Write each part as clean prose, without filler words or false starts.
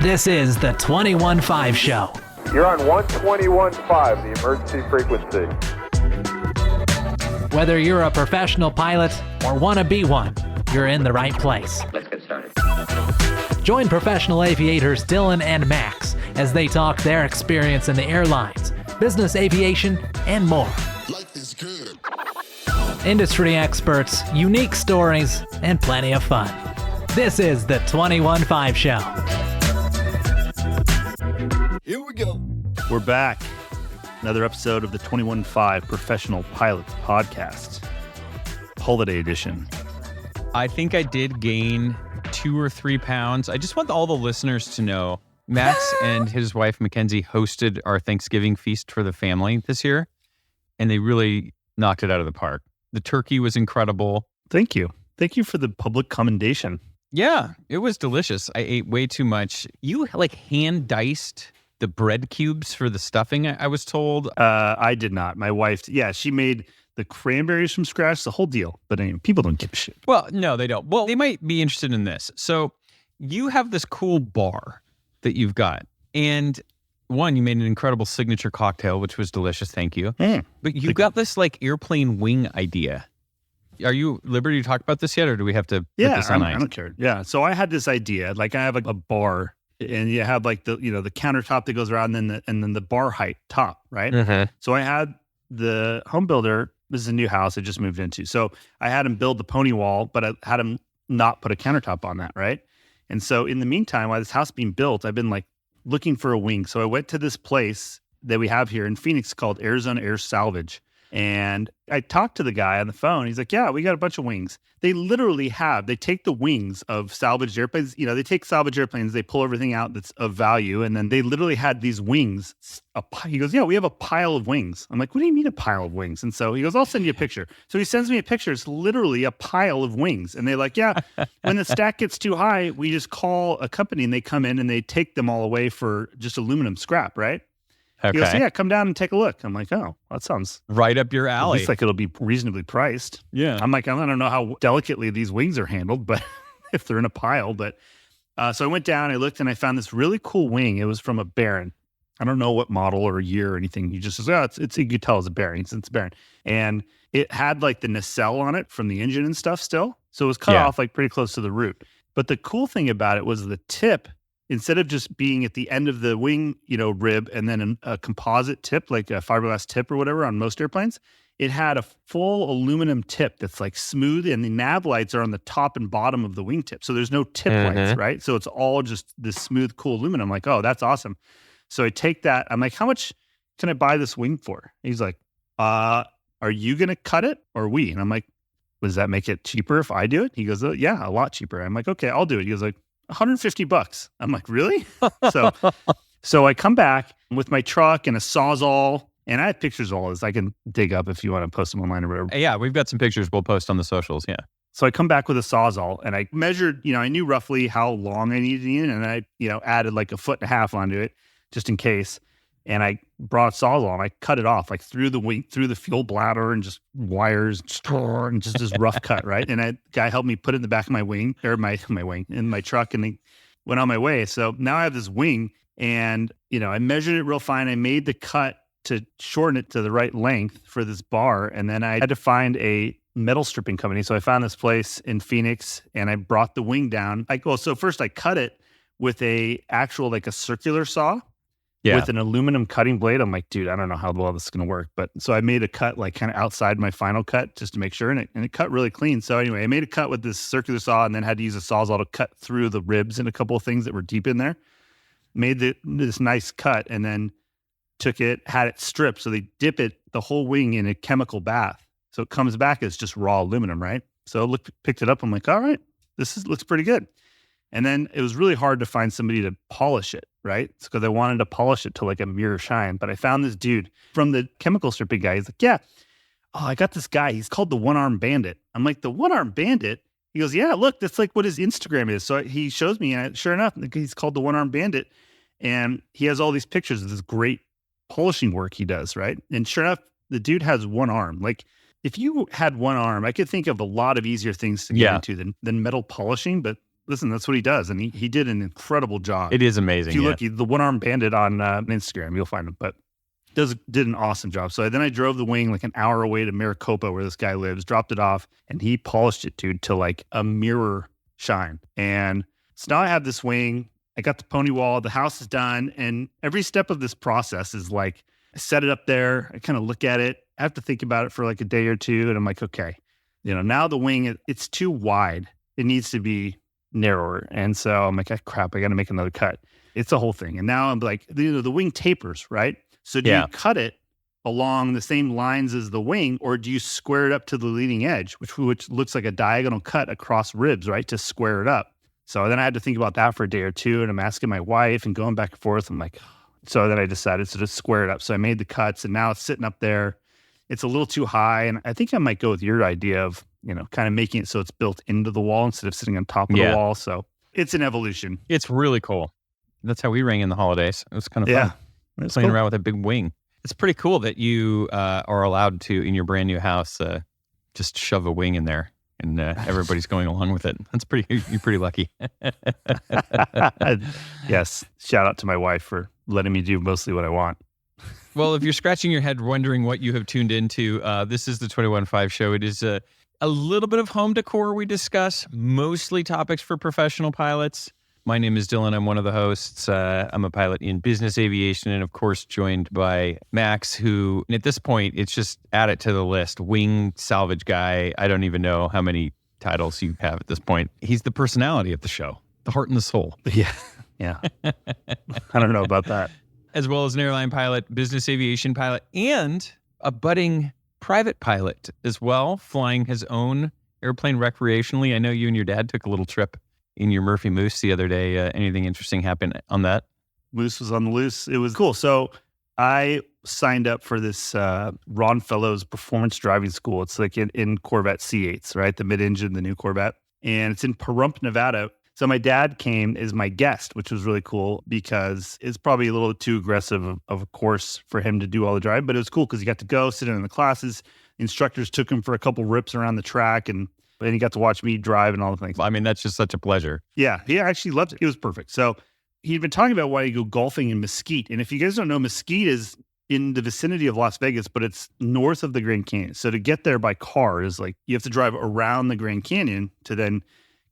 This is the 21.5 Show. You're on 121.5, the emergency frequency. Whether you're a professional pilot or want to be one, you're in the right place. Let's get started. Join professional aviators Dylan and Max as they talk their experience in the airlines, business aviation, and more. Life is good. Industry experts, unique stories, and plenty of fun. This is the 21.5 Show. Here we go. We're back. Another episode of the 21.5 Professional Pilots Podcast. Holiday edition. I think I did gain 2 or 3 pounds. I just want all the listeners to know Max and his wife Mackenzie hosted our Thanksgiving feast for the family this year, and they really knocked it out of the park. The turkey was incredible. Thank you. Thank you for the public commendation. Yeah, it was delicious. I ate way too much. You hand diced the bread cubes for the stuffing, I was told. I did not. My wife, she made the cranberries from scratch, the whole deal. But anyway, people don't give a shit. Well, no, they don't. Well, they might be interested in this. So you have this cool bar that you've got. And one, you made an incredible signature cocktail, which was delicious. Thank you. But you've got this airplane wing idea. Are you at liberty to talk about this yet, or do we have to put this on ice? I don't care. Yeah. So I had this idea. I have a bar, and you have the countertop that goes around, and then the bar height top, right? Mm-hmm. So I had the home builder. This is a new house I just moved into. So I had him build the pony wall, but I had him not put a countertop on that, right? And so in the meantime, while this house being built, I've been looking for a wing. So I went to this place that we have here in Phoenix called Arizona Air Salvage. And I talked to the guy on the phone. He's like, yeah, we got a bunch of wings. They literally they take the wings of salvaged airplanes. They take salvaged airplanes, they pull everything out that's of value. And then they literally had these wings. He goes, yeah, we have a pile of wings. I'm like, what do you mean a pile of wings? And so he goes, I'll send you a picture. So he sends me a picture. It's literally a pile of wings. And they're like, yeah, when the stack gets too high, we just call a company and they come in and they take them all away for just aluminum scrap, right? Okay. He goes, yeah, come down and take a look. I'm like, oh, that sounds right up your alley. At least it'll be reasonably priced. Yeah. I'm like, I don't know how delicately these wings are handled, but if they're in a pile. But so I went down, I looked, and I found this really cool wing. It was from a Baron. I don't know what model or year or anything. He just says, oh, it's you could tell it's a Baron. It's a Baron. And it had the nacelle on it from the engine and stuff still. So it was cut off pretty close to the root. But the cool thing about it was the tip. Instead of just being at the end of the wing, rib and then a composite tip, like a fiberglass tip or whatever on most airplanes, it had a full aluminum tip that's smooth, and the nav lights are on the top and bottom of the wingtip. So there's no tip lights, right? So it's all just this smooth, cool aluminum. I'm like, oh, that's awesome. So I take that. I'm like, how much can I buy this wing for? He's like, are you going to cut it or we? And I'm like, does that make it cheaper if I do it? He goes, oh, yeah, a lot cheaper. I'm like, okay, I'll do it. He goes $150. I'm like, really? So I come back with my truck and a Sawzall, and I have pictures of all this I can dig up if you want to post them online or whatever. Yeah, we've got some pictures we'll post on the socials. Yeah. So I come back with a Sawzall, and I measured, I knew roughly how long I needed it, and I, added 1.5 feet onto it just in case. And I brought a Sawzall and I cut it off through the wing, through the fuel bladder, and just wires and just this rough cut, right? And that guy helped me put it in the back of my wing, or my wing, in my truck, and he went on my way. So now I have this wing, and I measured it real fine. I made the cut to shorten it to the right length for this bar, and then I had to find a metal stripping company. So I found this place in Phoenix, and I brought the wing down. So first I cut it with a circular saw. Yeah. With an aluminum cutting blade. I'm like, dude, I don't know how well this is going to work. But so I made a cut kind of outside my final cut just to make sure. And it cut really clean. So anyway, I made a cut with this circular saw and then had to use a Sawzall to cut through the ribs and a couple of things that were deep in there. Made this nice cut and then took it, had it stripped. So they dip the whole wing in a chemical bath. So it comes back as just raw aluminum, right? So picked it up. I'm like, all right, looks pretty good. And then it was really hard to find somebody to polish it, right? It's because I wanted to polish it to a mirror shine. But I found this dude from the chemical stripping guy. He's like, yeah, I got this guy. He's called the One-Arm Bandit. I'm like, the One-Arm Bandit? He goes, yeah, look, that's what his Instagram is. So he shows me, and sure enough, he's called the One-Arm Bandit. And he has all these pictures of this great polishing work he does, right? And sure enough, the dude has one arm. If you had one arm, I could think of a lot of easier things to get into than metal polishing, but listen, that's what he does. And he did an incredible job. It is amazing. If you look, the One Arm Bandit on Instagram, you'll find him. But did an awesome job. So then I drove the wing like an hour away to Maricopa, where this guy lives, dropped it off, and he polished it, dude, to like a mirror shine. And so now I have this wing. I got the pony wall. The house is done. And every step of this process is like, I set it up there. I kind of look at it. I have to think about it for like a day or two. And I'm like, okay, now the wing, it's too wide. It needs to be narrower. And so I'm like, crap, I got to make another cut. It's a whole thing. And now I'm like, the wing tapers, right? So do you cut it along the same lines as the wing, or do you square it up to the leading edge, which looks like a diagonal cut across ribs, right, to square it up? So then I had to think about that for a day or two, and I'm asking my wife and going back and forth. I'm like, so then I decided to just square it up. So I made the cuts, and now it's sitting up there. It's a little too high, and I think I might go with your idea of, kind of making it so it's built into the wall instead of sitting on top of the wall. So it's an evolution. It's really cool. That's how we rang in the holidays. It was kind of fun. It's playing cool. around with a big wing. It's pretty cool that you are allowed to, in your brand new house, just shove a wing in there, and everybody's going along with it. You're pretty lucky. Yes. Shout out to my wife for letting me do mostly what I want. Well, if you're scratching your head wondering what you have tuned into, this is the 21.5 show. It is a little bit of home decor we discuss, mostly topics for professional pilots. My name is Dylan. I'm one of the hosts. I'm a pilot in business aviation, and of course joined by Max, who at this point, it's just add it to the list. Wing salvage guy. I don't even know how many titles you have at this point. He's the personality of the show, the heart and the soul. Yeah. I don't know about that. As well as an airline pilot, business aviation pilot, and a budding private pilot as well, flying his own airplane recreationally. I know you and your dad took a little trip in your Murphy Moose the other day. Anything interesting happen on that? Moose was on the loose. It was cool. So I signed up for this Ron Fellows performance driving school. It's like in Corvette C8s, right? The mid-engine, the new Corvette. And it's in Pahrump, Nevada. So my dad came as my guest, which was really cool because it's probably a little too aggressive of a course for him to do all the driving. But it was cool because he got to go sit in the classes. The instructors took him for a couple rips around the track, and he got to watch me drive and all the things. I mean, that's just such a pleasure. Yeah, he actually loved it. It was perfect. So he'd been talking about why you go golfing in Mesquite. And if you guys don't know, Mesquite is in the vicinity of Las Vegas, but it's north of the Grand Canyon. So to get there by car is like, you have to drive around the Grand Canyon to then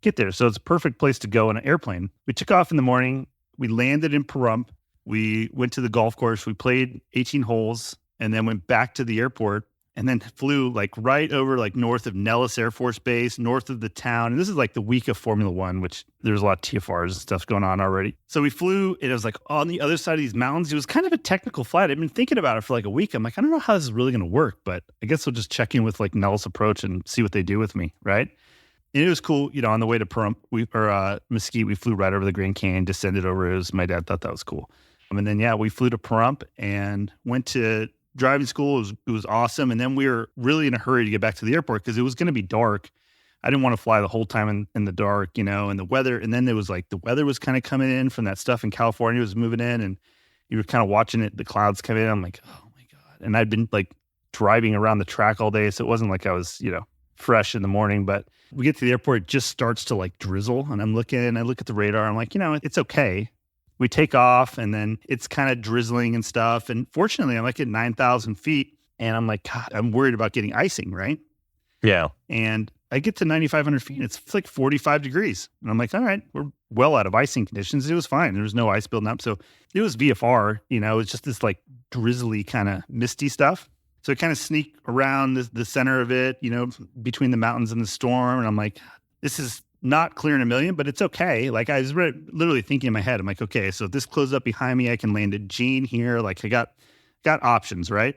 get there. So it's a perfect place to go in an airplane. We took off in the morning. We landed in Pahrump. We went to the golf course. We played 18 holes and then went back to the airport and then flew like right over like north of Nellis Air Force Base, north of the town. And this is like the week of Formula One, which there's a lot of TFRs and stuff going on already. So we flew, and it was like on the other side of these mountains. It was kind of a technical flight. I've been thinking about it for like a week. I'm like, I don't know how this is really going to work, but I guess we'll just check in with like Nellis Approach and see what they do with me, right? And it was cool, on the way to Pahrump, Mesquite, we flew right over the Grand Canyon, descended over. My dad thought that was cool. And then, we flew to Pahrump and went to driving school. It was awesome. And then we were really in a hurry to get back to the airport because it was going to be dark. I didn't want to fly the whole time in the dark, and the weather. And then there was like the weather was kind of coming in from that stuff in California was moving in, and you were kind of watching it, the clouds come in. I'm like, oh my God. And I'd been like driving around the track all day. So it wasn't like I was, fresh in the morning, but we get to the airport, it just starts to like drizzle. And I look at the radar. I'm like, it's okay. We take off and then it's kind of drizzling and stuff. And fortunately, I'm like at 9,000 feet and I'm like, God, I'm worried about getting icing, right? Yeah. And I get to 9,500 feet and it's like 45 degrees. And I'm like, all right, we're well out of icing conditions. It was fine. There was no ice building up. So it was VFR, it was just this like drizzly kind of misty stuff. So I kind of sneak around the center of it, between the mountains and the storm. And I'm like, this is not clear in a million, but it's okay. Like I was literally thinking in my head, I'm like, okay, so if this closes up behind me, I can land at Gene here. Like I got options, right?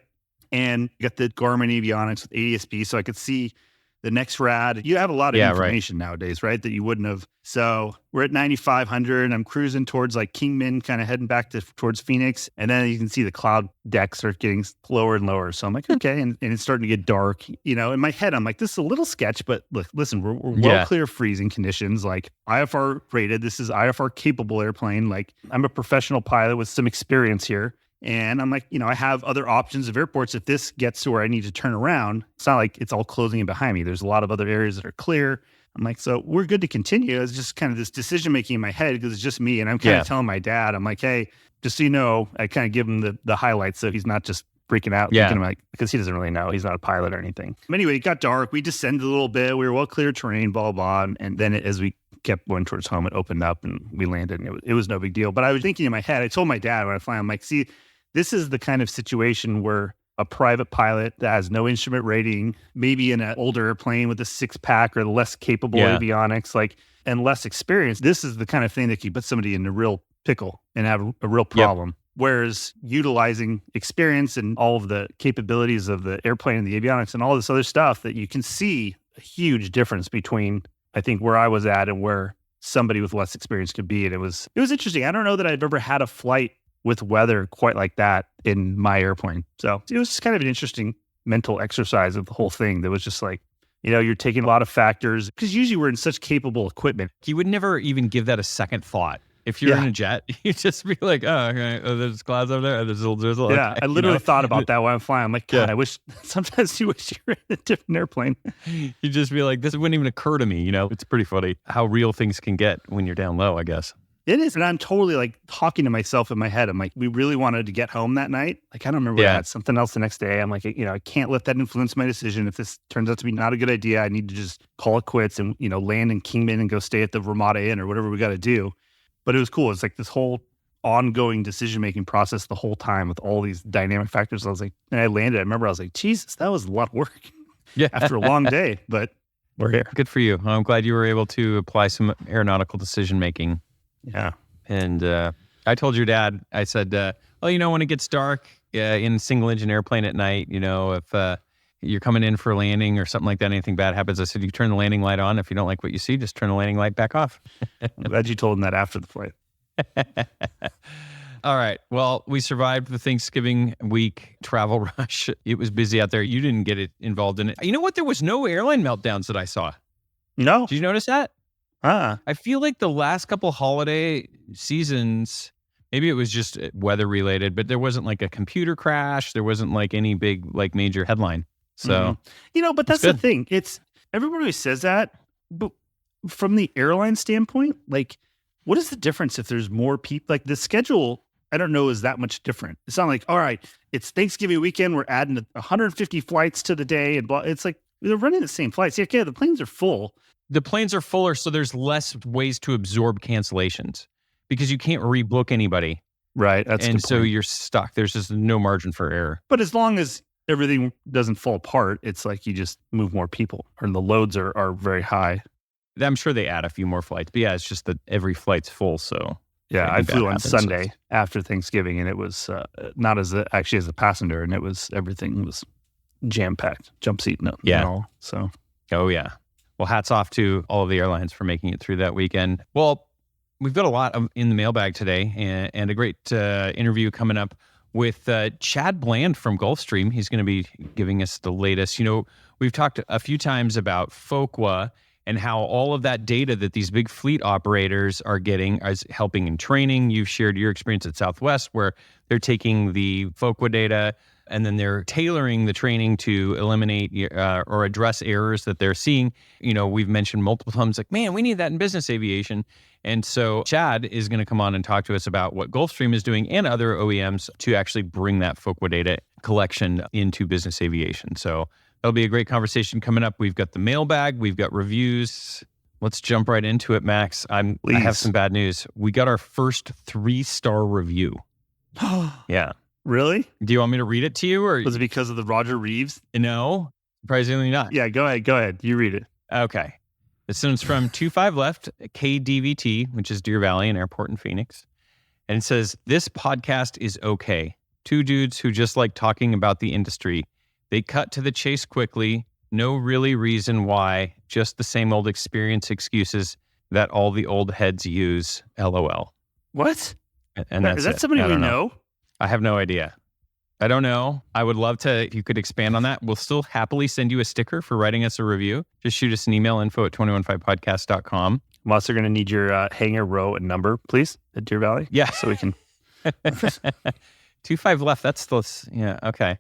And got the Garmin avionics with ADS-B, so I could see the next rad. You have a lot of information nowadays, right? That you wouldn't have. So we're at 9,500. I'm cruising towards like Kingman, kind of heading back towards Phoenix. And then you can see the cloud decks start getting lower and lower. So I'm like, okay. And it's starting to get dark. In my head, I'm like, this is a little sketch, but look, listen, we're well clear of freezing conditions. Like IFR rated. This is IFR capable airplane. Like I'm a professional pilot with some experience here. And I'm like, I have other options of airports. If this gets to where I need to turn around, it's not like it's all closing in behind me. There's a lot of other areas that are clear. I'm like, so we're good to continue. It's just kind of this decision making in my head because it's just me. And I'm kind of telling my dad, I'm like, hey, just so you know, I kind of give him the highlights so he's not just freaking out. Yeah. Thinking, like, because he doesn't really know. He's not a pilot or anything. Anyway, it got dark. We descended a little bit. We were well clear terrain, blah, blah, blah. And then as we kept going towards home, it opened up and we landed and it was no big deal. But I was thinking in my head, I told my dad when I fly, I'm like, see, this is the kind of situation where a private pilot that has no instrument rating, maybe in an older airplane with a 6-pack or less capable avionics, like, and less experience, this is the kind of thing that can put somebody in a real pickle and have a real problem. Whereas utilizing experience and all of the capabilities of the airplane and the avionics and all this other stuff, that you can see a huge difference between, I think, where I was at and where somebody with less experience could be. And it was interesting. I don't know that I've ever had a flight with weather quite like that in my airplane. So it was just kind of an interesting mental exercise of the whole thing. That was just like, you know, you're taking a lot of factors because usually we're in such capable equipment. You would never even give that a second thought. If you're in a jet, you just be like, oh, okay. Oh, there's clouds over there. There's a drizzle. Yeah, okay. I literally thought about that while I'm flying. I'm like, God, I wish, sometimes you wish you were in a different airplane. You just be like, this wouldn't even occur to me. You know, it's pretty funny how real things can get when you're down low, I guess. It is. And I'm totally like talking to myself in my head. I'm like, we really wanted to get home that night. Like, I don't remember. I had something else the next day. I'm like, you know, I can't let that influence my decision. If this turns out to be not a good idea, I need to just call it quits and, you know, land in Kingman and go stay at the Ramada Inn or whatever we got to do. But it was cool. It's like this whole ongoing decision-making process the whole time with all these dynamic factors. I was like, and I landed. I remember I was like, Jesus, that was a lot of work after a long day, but we're here. Good for you. I'm glad you were able to apply some aeronautical decision-making. Yeah. And I told your dad, I said, well, you know, when it gets dark in a single-engine airplane at night, you know, if you're coming in for a landing or something like that, anything bad happens, I said, you turn the landing light on. If you don't like what you see, just turn the landing light back off. I'm glad you told him that after the flight. All right. Well, we survived the Thanksgiving week travel rush. It was busy out there. You didn't get involved in it. You know what? There was no airline meltdowns that I saw. No. Did you notice that? I feel like the last couple holiday seasons, maybe it was just weather related, but there wasn't like a computer crash. There wasn't like any big, like major headline. So, you know, but that's the thing. It's everybody says that, but from the airline standpoint, like, what is the difference if there's more people? Like the schedule, I don't know, is that much different. It's not like, all right, it's Thanksgiving weekend, we're adding 150 flights to the day, and blah. It's like they're running the same flights. Yeah, the planes are full. The planes are fuller, so there's less ways to absorb cancellations because you can't rebook anybody. Right. That's and so you're stuck. There's just no margin for error. But as long as everything doesn't fall apart, it's like you just move more people, or the loads are very high. I'm sure they add a few more flights, but yeah, it's just that every flight's full. So yeah, I flew on Sunday after Thanksgiving, and it was not as a passenger, and everything was jam packed, jump seat, and all. So yeah. Well, hats off to all of the airlines for making it through that weekend. Well, we've got a lot in the mailbag today, and a great interview coming up with Chad Bland from Gulfstream. He's going to be giving us the latest. You know, we've talked a few times about FOQA and how all of that data that these big fleet operators are getting is helping in training. You've shared your experience at Southwest where they're taking the FOQA data and then they're tailoring the training to eliminate or address errors that they're seeing. You know, we've mentioned multiple times, like, man, we need that in business aviation. And so Chad is going to come on and talk to us about what Gulfstream is doing and other OEMs to actually bring that FOQA data collection into business aviation. So that'll be a great conversation coming up. We've got the mailbag. We've got reviews. Let's jump right into it, Max. I have some bad news. We got our first 3-star review. Yeah. Really? Do you want me to read it to you? Or was it because of the Roger Reeves? No, surprisingly not. Yeah, go ahead. You read it. Okay. This one's from 25 Left, KDVT, which is Deer Valley, an airport in Phoenix. And it says, this podcast is okay. 2 dudes who just like talking about the industry. They cut to the chase quickly. No really reason why. Just the same old experience excuses that all the old heads use. LOL. What? And that's is that somebody we know? I have no idea. I don't know. I would love to, if you could expand on that. We'll still happily send you a sticker for writing us a review. Just shoot us an email, info@215podcast.com. I'm also going to need your hangar row and number, please, at Deer Valley. Yeah. So we can. 25 Left. That's the, yeah. Okay.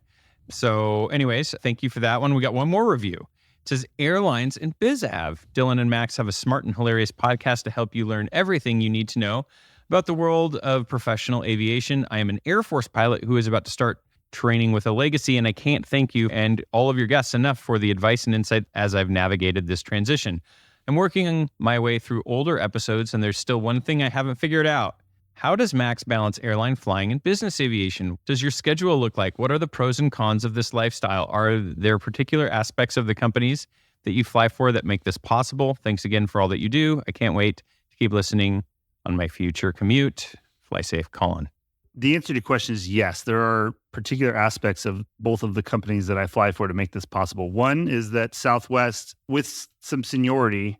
So anyways, thank you for that one. We got one more review. It says Airlines and BizAv. Dylan and Max have a smart and hilarious podcast to help you learn everything you need to know about the world of professional aviation. I am an Air Force pilot who is about to start training with a legacy, and I can't thank you and all of your guests enough for the advice and insight as I've navigated this transition. I'm working my way through older episodes, and there's still one thing I haven't figured out. How does Max balance airline flying and business aviation? Does your schedule look like? What are the pros and cons of this lifestyle? Are there particular aspects of the companies that you fly for that make this possible? Thanks again for all that you do. I can't wait to keep listening on my future commute. Fly safe, Colin. The answer to your question is yes. There are particular aspects of both of the companies that I fly for to make this possible. One is that Southwest, with some seniority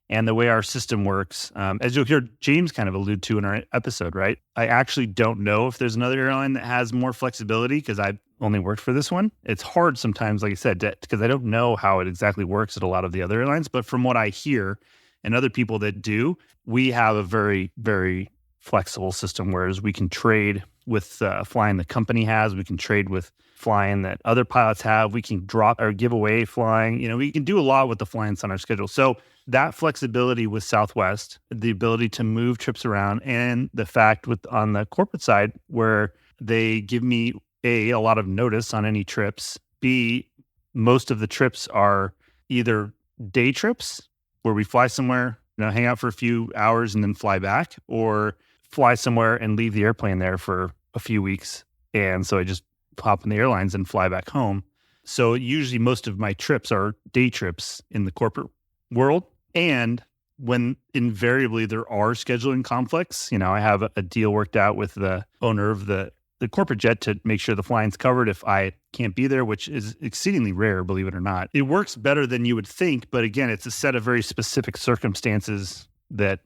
and the way our system works, as you'll hear James kind of allude to in our episode, right? I actually don't know if there's another airline that has more flexibility because I've only worked for this one. It's hard sometimes, like I said, because I don't know how it exactly works at a lot of the other airlines. But from what I hear and other people that do, we have a very, very flexible system, whereas we can trade with flying the company has. We can trade with flying that other pilots have. We can drop or give away flying. We can do a lot with the flying on our schedule. So that flexibility with Southwest, the ability to move trips around, and the fact on the corporate side where they give me a lot of notice on any trips. B, most of the trips are either day trips where we fly somewhere, hang out for a few hours and then fly back, or fly somewhere and leave the airplane there for a few weeks. And so I just hop in the airlines and fly back home. So usually most of my trips are day trips in the corporate world. And when invariably there are scheduling conflicts, I have a deal worked out with the owner of the corporate jet to make sure the flying's covered if I can't be there, which is exceedingly rare, believe it or not. It works better than you would think. But again, it's a set of very specific circumstances that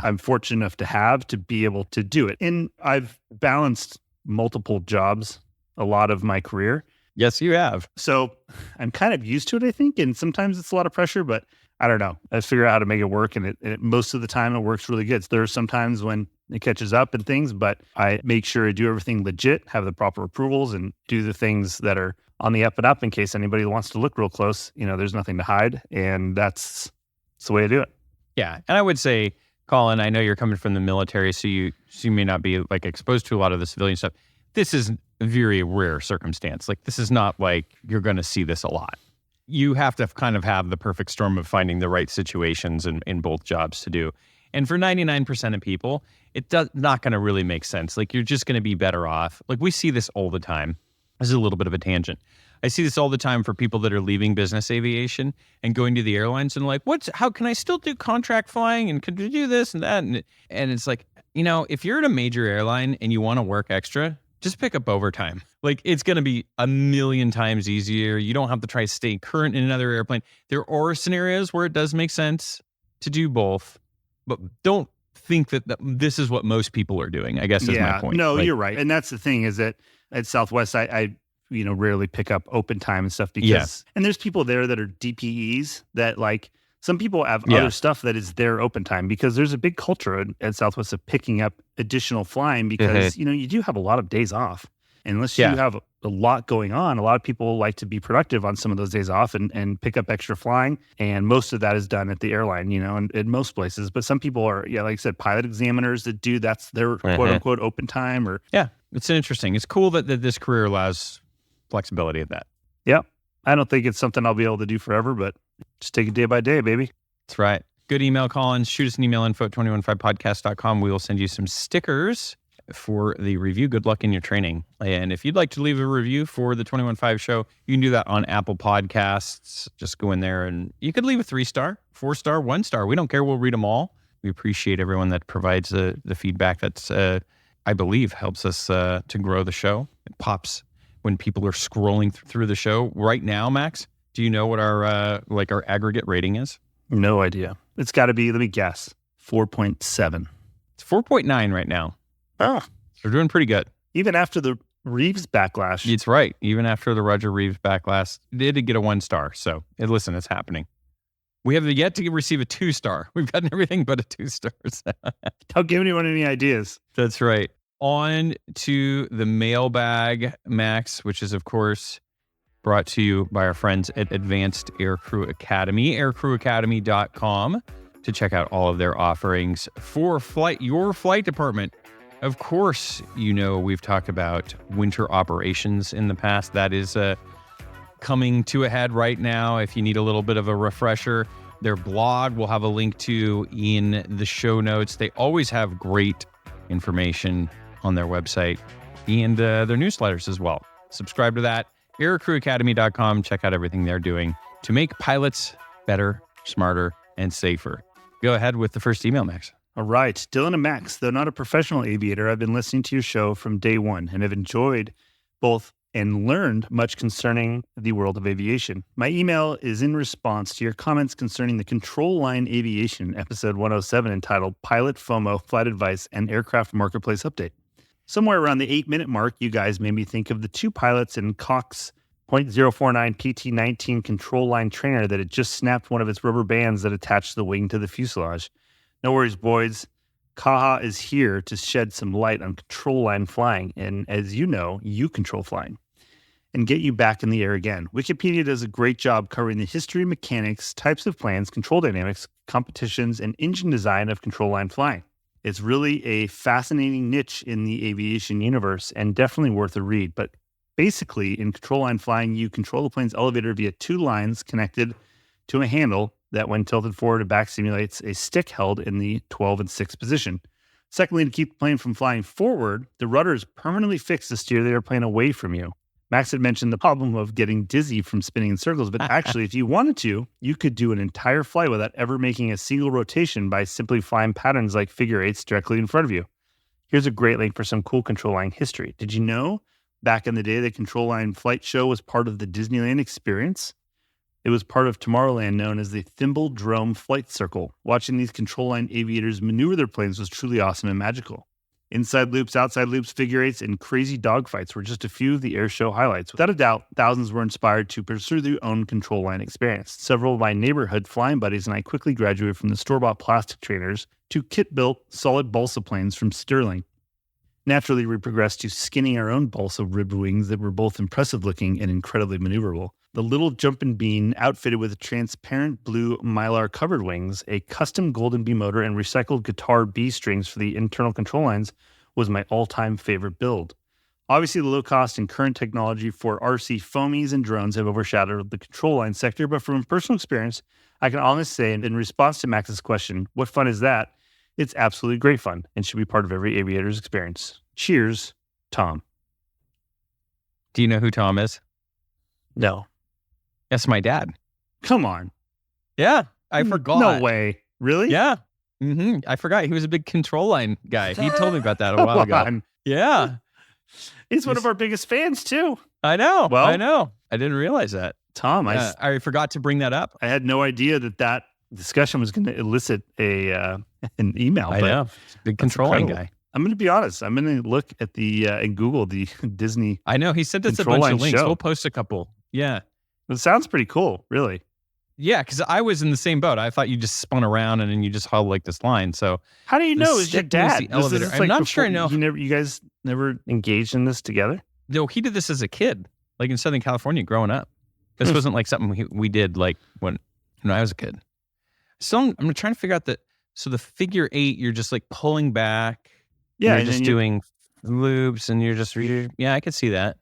I'm fortunate enough to have to be able to do it. And I've balanced multiple jobs a lot of my career. Yes, you have. So I'm kind of used to it, I think. And sometimes it's a lot of pressure, but I don't know. I figure out how to make it work. And it most of the time it works really good. So there are some times when it catches up and things, but I make sure I do everything legit, have the proper approvals, and do the things that are on the up and up in case anybody wants to look real close. There's nothing to hide. And that's the way I do it. Yeah. And I would say, Colin, I know you're coming from the military, so you may not be exposed to a lot of the civilian stuff. This is a very rare circumstance. This is not like you're going to see this a lot. You have to kind of have the perfect storm of finding the right situations in both jobs to do. And for 99% of people, it's not going to really make sense. You're just going to be better off. We see this all the time. This is a little bit of a tangent. I see this all the time for people that are leaving business aviation and going to the airlines and how can I still do contract flying and could you do this and that? And it's if you're at a major airline and you want to work extra, just pick up overtime. It's going to be a million times easier. You don't have to try to stay current in another airplane. There are scenarios where it does make sense to do both, but don't think that this is what most people are doing, I guess is my point. No, you're right. And that's the thing is that at Southwest, I rarely pick up open time and stuff because, and there's people there that are DPEs that some people have other stuff that is their open time because there's a big culture at Southwest of picking up additional flying because, you do have a lot of days off. And unless you have a lot going on, a lot of people like to be productive on some of those days off and pick up extra flying. And most of that is done at the airline, and in most places. But some people are, like I said, pilot examiners that that's their quote unquote open time or. Yeah, it's interesting. It's cool that this career allows flexibility of that. Yeah. I don't think it's something I'll be able to do forever, but just take it day by day, baby. That's right. Good email, Colin. Shoot us an email, info@215podcast.com. We will send you some stickers for the review. Good luck in your training. And if you'd like to leave a review for the 215 show, you can do that on Apple Podcasts. Just go in there and you could leave a 3-star, 4-star, 1-star. We don't care. We'll read them all. We appreciate everyone that provides the feedback that's, I believe, helps us to grow the show. It pops when people are scrolling through the show. Right now, Max, do you know what our aggregate rating is? No idea. It's got to be, let me guess, 4.7. It's 4.9 right now. Oh. We're doing pretty good. Even after the Reeves backlash. It's right. Even after the Roger Reeves backlash, they did get a 1-star. So listen, it's happening. We have yet to receive a 2-star. We've gotten everything but a 2 stars. Don't give anyone any ideas. That's right. On to the mailbag, Max, which is, of course, brought to you by our friends at Advanced Aircrew Academy, aircrewacademy.com, to check out all of their offerings for your flight department. Of course, we've talked about winter operations in the past. That is coming to a head right now. If you need a little bit of a refresher, their blog we'll have a link to in the show notes. They always have great information on their website and their newsletters as well. Subscribe to that. aircrewacademy.com. Check out everything they're doing to make pilots better, smarter, and safer. Go ahead with the first email, Max. All right. Dylan and Max, though not a professional aviator, I've been listening to your show from day one and have enjoyed both and learned much concerning the world of aviation. My email is in response to your comments concerning the Control Line Aviation, episode 107, entitled Pilot FOMO, Flight Advice, and Aircraft Marketplace Update. Somewhere around the 8-minute mark, you guys made me think of the two pilots in Cox .049 PT-19 control line trainer that had just snapped one of its rubber bands that attached the wing to the fuselage. No worries, boys. Kaha is here to shed some light on control line flying, and as you know, you control flying, and get you back in the air again. Wikipedia does a great job covering the history, mechanics, types of planes, control dynamics, competitions, and engine design of control line flying. It's really a fascinating niche in the aviation universe and definitely worth a read. But basically, in control line flying, you control the plane's elevator via two lines connected to a handle that, when tilted forward and back, simulates a stick held in the 12 and 6 position. Secondly, to keep the plane from flying forward, the rudder is permanently fixed to steer the airplane away from you. Max had mentioned the problem of getting dizzy from spinning in circles, but actually, if you wanted to, you could do an entire flight without ever making a single rotation by simply flying patterns like figure eights directly in front of you. Here's a great link for some cool control line history. Did you know back in the day the control line flight show was part of the Disneyland experience? It was part of Tomorrowland, known as the Thimble Drome Flight Circle. Watching these control line aviators maneuver their planes was truly awesome and magical. Inside loops, outside loops, figure eights, and crazy dogfights were just a few of the air show highlights. Without a doubt, thousands were inspired to pursue their own control line experience. Several of my neighborhood flying buddies and I quickly graduated from the store-bought plastic trainers to kit-built solid balsa planes from Sterling. Naturally, we progressed to skinning our own balsa ribbed wings that were both impressive-looking and incredibly maneuverable. The little jumpin' bean, outfitted with transparent blue mylar-covered wings, a custom Golden Bee motor, and recycled guitar B strings for the internal control lines, was my all-time favorite build. Obviously, the low cost and current technology for RC foamies and drones have overshadowed the control line sector, but from personal experience, I can honestly say, in response to Max's question, what fun is that? It's absolutely great fun and should be part of every aviator's experience. Cheers, Tom. Do you know who Tom is? No. That's my dad. Come on. Yeah, I forgot. No way. Really? Yeah. I forgot. He was a big control line guy. He told me about that a while ago. Yeah. He's one of our biggest fans, too. I know. Well, I know. I didn't realize that. Tom, I forgot to bring that up. I had no idea that discussion was going to elicit an email. I know. Big control line guy. I'm going to be honest. I'm going to look at and Google the Disney. I know. He sent us a bunch of links. We'll post a couple. Yeah. It sounds pretty cool, really. Yeah, because I was in the same boat. I thought you just spun around and then you just hauled like this line. So how do you know? Is your dad? I'm not sure I know. You guys never engaged in this together? No, he did this as a kid, like in Southern California growing up. This wasn't like something we did like when I was a kid. So I'm trying to figure out so the figure eight, you're just like pulling back. Yeah. You're just doing loops and yeah, I could see that.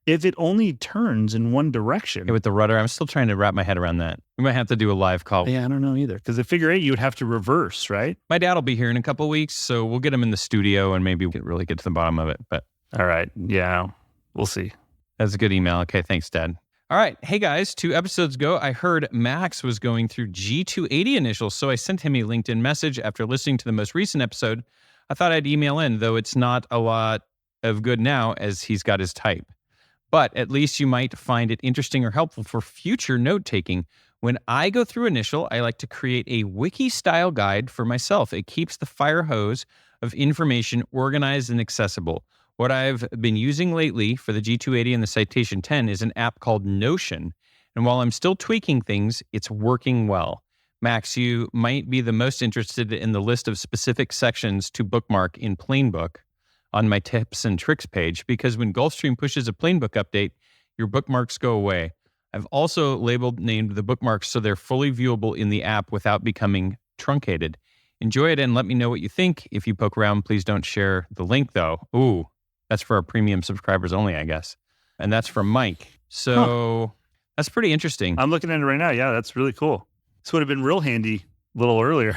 If it only turns in one direction. Yeah, with the rudder, I'm still trying to wrap my head around that. We might have to do a live call. Yeah, I don't know either. Because the figure eight, you would have to reverse, right? My dad will be here in a couple of weeks, so we'll get him in the studio and maybe we can really get to the bottom of it. But all right. Yeah, we'll see. That's a good email. Okay, thanks, Dad. All right. Hey, guys, 2 episodes ago, I heard Max was going through G280 initials, so I sent him a LinkedIn message after listening to the most recent episode. I thought I'd email in, though it's not a lot of good now as he's got his type. But at least you might find it interesting or helpful for future note-taking. When I go through initial, I like to create a wiki-style guide for myself. It keeps the fire hose of information organized and accessible. What I've been using lately for the G280 and the Citation 10 is an app called Notion. And while I'm still tweaking things, it's working well. Max, you might be the most interested in the list of specific sections to bookmark in Planebook on my tips and tricks page, because when Gulfstream pushes a Planebook update, Your bookmarks go away. I've also named the bookmarks so they're fully viewable in the app without becoming truncated. Enjoy it and let me know what you think. If you poke around, please don't share the link, though. Ooh, that's for our premium subscribers only, I guess. And that's from Mike. So that's pretty interesting. I'm looking at it right now. Yeah, that's really cool. This would have been real handy a little earlier.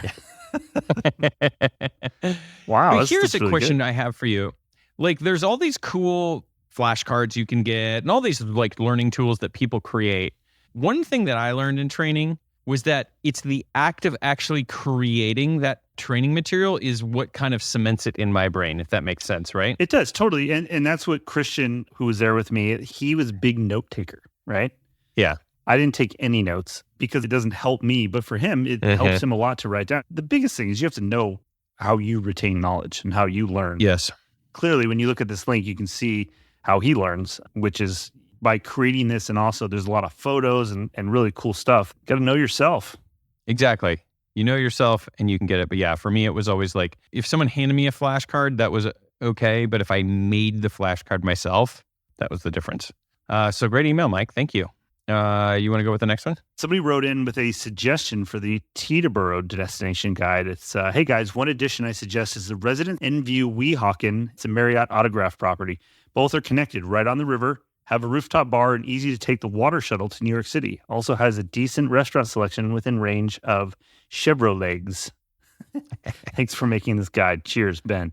Wow. But here's a question I have for you. Like, there's all these cool flashcards you can get and all these like learning tools that people create. One thing that I learned in training was that it's the act of actually creating that training material is what kind of cements it in my brain, if that makes sense, right? It does, totally. And that's what Christian, who was there with me, he was a big note taker, right? Yeah. I didn't take any notes because it doesn't help me, but for him, it helps him a lot to write down. The biggest thing is you have to know how you retain knowledge and how you learn. Yes. Clearly, when you look at this link, you can see how he learns, which is by creating this. And also there's a lot of photos and really cool stuff. Got to know yourself. Exactly. You know yourself and you can get it. But yeah, for me, it was always like, if someone handed me a flashcard, that was okay. But if I made the flashcard myself, that was the difference. So great email, Mike. Thank you. You want to go with the next one? Somebody wrote in with a suggestion for the Teterboro destination guide. It's, hey guys, one addition I suggest is the Resident Inn View Weehawken. It's a Marriott autograph property. Both are connected right on the river, have a rooftop bar, and easy to take the water shuttle to New York City. Also has a decent restaurant selection within range of Chevrolets. Thanks for making this guide. Cheers, Ben.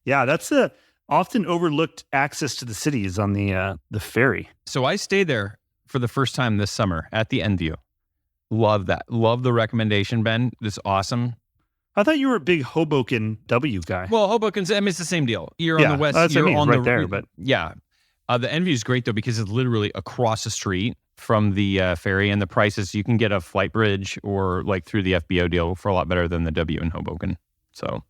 Yeah, that's a often overlooked access to the city is on the ferry. So I stayed there for the first time this summer at the Endview. Love that. Love the recommendation, Ben. It's awesome. I thought you were a big Hoboken W guy. Well, Hoboken's, I mean, it's the same deal. You're on the west. That's you're on right the there, but yeah. The Endview is great though because it's literally across the street from the ferry, and the prices you can get a flight bridge or like through the FBO deal for a lot better than the W in Hoboken. So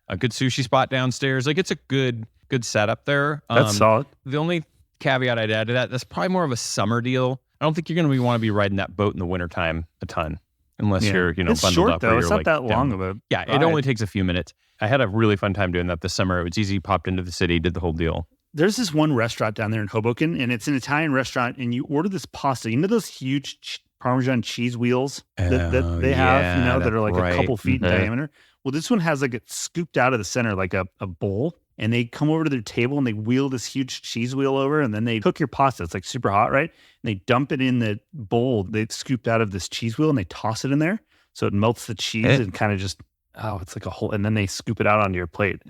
a good sushi spot downstairs. Like it's a good setup there. That's solid. The only caveat I'd add to that's probably more of a summer deal. I don't think you're going to want to be riding that boat in the wintertime a ton. Unless you're, it's bundled short, up. Though. It's not like that long of a ride. It only takes a few minutes. I had a really fun time doing that this summer. It was easy. Popped into the city, did the whole deal. There's this one restaurant down there in Hoboken, and it's an Italian restaurant, and you order this pasta. You know those huge Parmesan cheese wheels that they have, that are like a couple feet in diameter? Well, this one has like it scooped out of the center like a bowl, and they come over to their table and they wheel this huge cheese wheel over, and then they cook your pasta. It's like super hot, right? And they dump it in the bowl they scooped out of this cheese wheel, and they toss it in there. So it melts the cheese and kind of just, it's like a whole, and then they scoop it out onto your plate.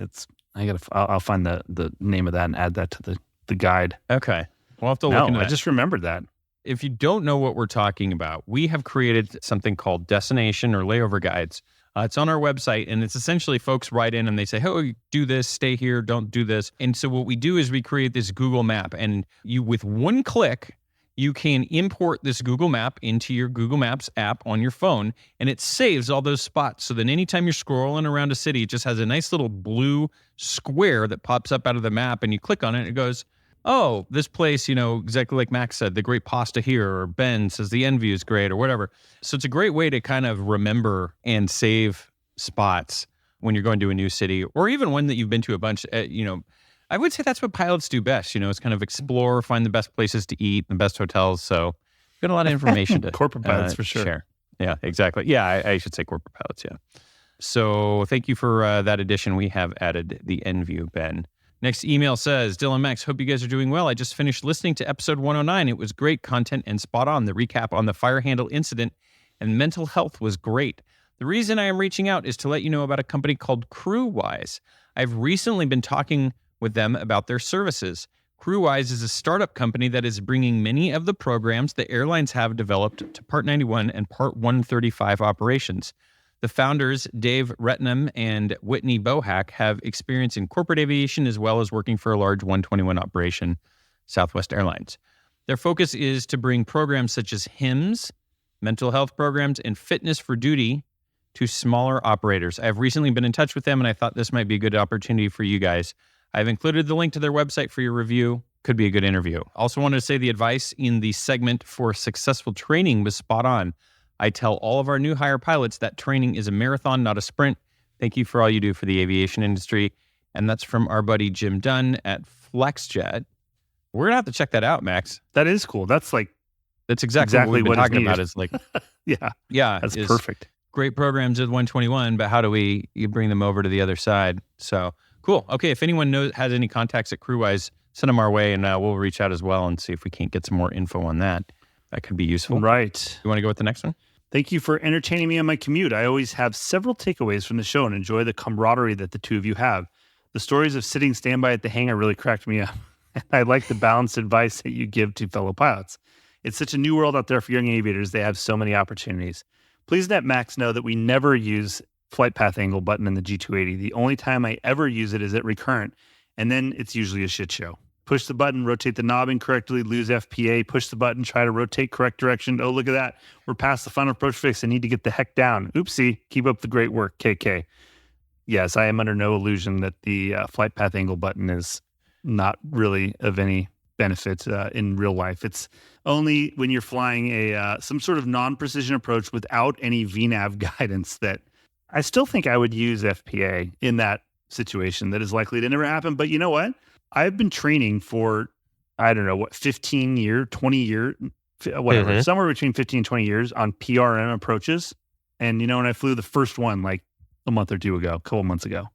I'll find the name of that and add that to the guide. Okay. We'll have to look into that. I just remembered that. If you don't know what we're talking about, we have created something called destination or layover guides. It's on our website, and it's essentially folks write in and they say, oh, do this, stay here, don't do this. And so what we do is we create this Google map, and you, with one click, you can import this Google map into your Google Maps app on your phone, and it saves all those spots. So then anytime you're scrolling around a city, it just has a nice little blue square that pops up out of the map, and you click on it, and it goes, oh, this place, exactly like Max said, the great pasta here, or Ben says the Endview is great, or whatever. So it's a great way to kind of remember and save spots when you're going to a new city, or even one that you've been to a bunch, I would say that's what pilots do best, is kind of explore, find the best places to eat, the best hotels. So we've got a lot of information to corporate pilots for sure. Share. Yeah, exactly. Yeah, I should say corporate pilots, yeah. So thank you for that addition. We have added the Endview, Ben. Next email says, Dylan Max, hope you guys are doing well. I just finished listening to episode 109. It was great content and spot on. The recap on the fire handle incident and mental health was great. The reason I am reaching out is to let you know about a company called Crewise. I've recently been talking with them about their services. Crewise is a startup company that is bringing many of the programs the airlines have developed to Part 91 and Part 135 operations. The founders, Dave Retnam and Whitney Bohack, have experience in corporate aviation as well as working for a large 121 operation, Southwest Airlines. Their focus is to bring programs such as HIMSS, mental health programs, and fitness for duty to smaller operators. I've recently been in touch with them, and I thought this might be a good opportunity for you guys. I've included the link to their website for your review. Could be a good interview. Also wanted to say the advice in the segment for successful training was spot on. I tell all of our new hire pilots that training is a marathon, not a sprint. Thank you for all you do for the aviation industry. And that's from our buddy Jim Dunn at FlexJet. We're going to have to check that out, Max. That is cool. That's like That's exactly what we've been talking about is like, yeah, that's perfect. Great programs at 121, but how do you bring them over to the other side? So cool. Okay. If anyone has any contacts at Crewise, send them our way and we'll reach out as well and see if we can't get some more info on that. That could be useful. Right. You want to go with the next one? Thank you for entertaining me on my commute. I always have several takeaways from the show and enjoy the camaraderie that the two of you have. The stories of sitting standby at the hangar really cracked me up. I like the balanced advice that you give to fellow pilots. It's such a new world out there for young aviators. They have so many opportunities. Please let Max know that we never use flight path angle button in the G280. The only time I ever use it is at recurrent, and then it's usually a shit show. Push the button, rotate the knob incorrectly, lose FPA, push the button, try to rotate correct direction. Oh, look at that. We're past the final approach fix. I need to get the heck down. Oopsie. Keep up the great work, KK. Yes, I am under no illusion that the flight path angle button is not really of any benefit in real life. It's only when you're flying some sort of non-precision approach without any VNAV guidance that I still think I would use FPA in that situation. That is likely to never happen. But you know what? I've been training for, 15 year, 20 year, whatever, somewhere between 15 and 20 years on PRM approaches. And, when I flew the first one like a couple months ago.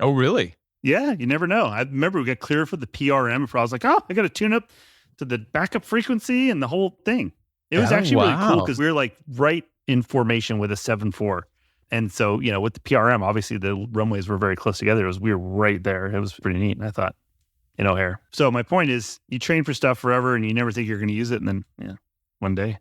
Oh, really? Yeah, you never know. I remember we got clear for the PRM. I was like, I got to tune up to the backup frequency and the whole thing. It was actually really cool because we were like right in formation with a 7.4. And so, with the PRM, obviously the runways were very close together. We were right there. It was pretty neat. And I thought, O'Hare. So my point is you train for stuff forever and you never think you're going to use it. And then, one day.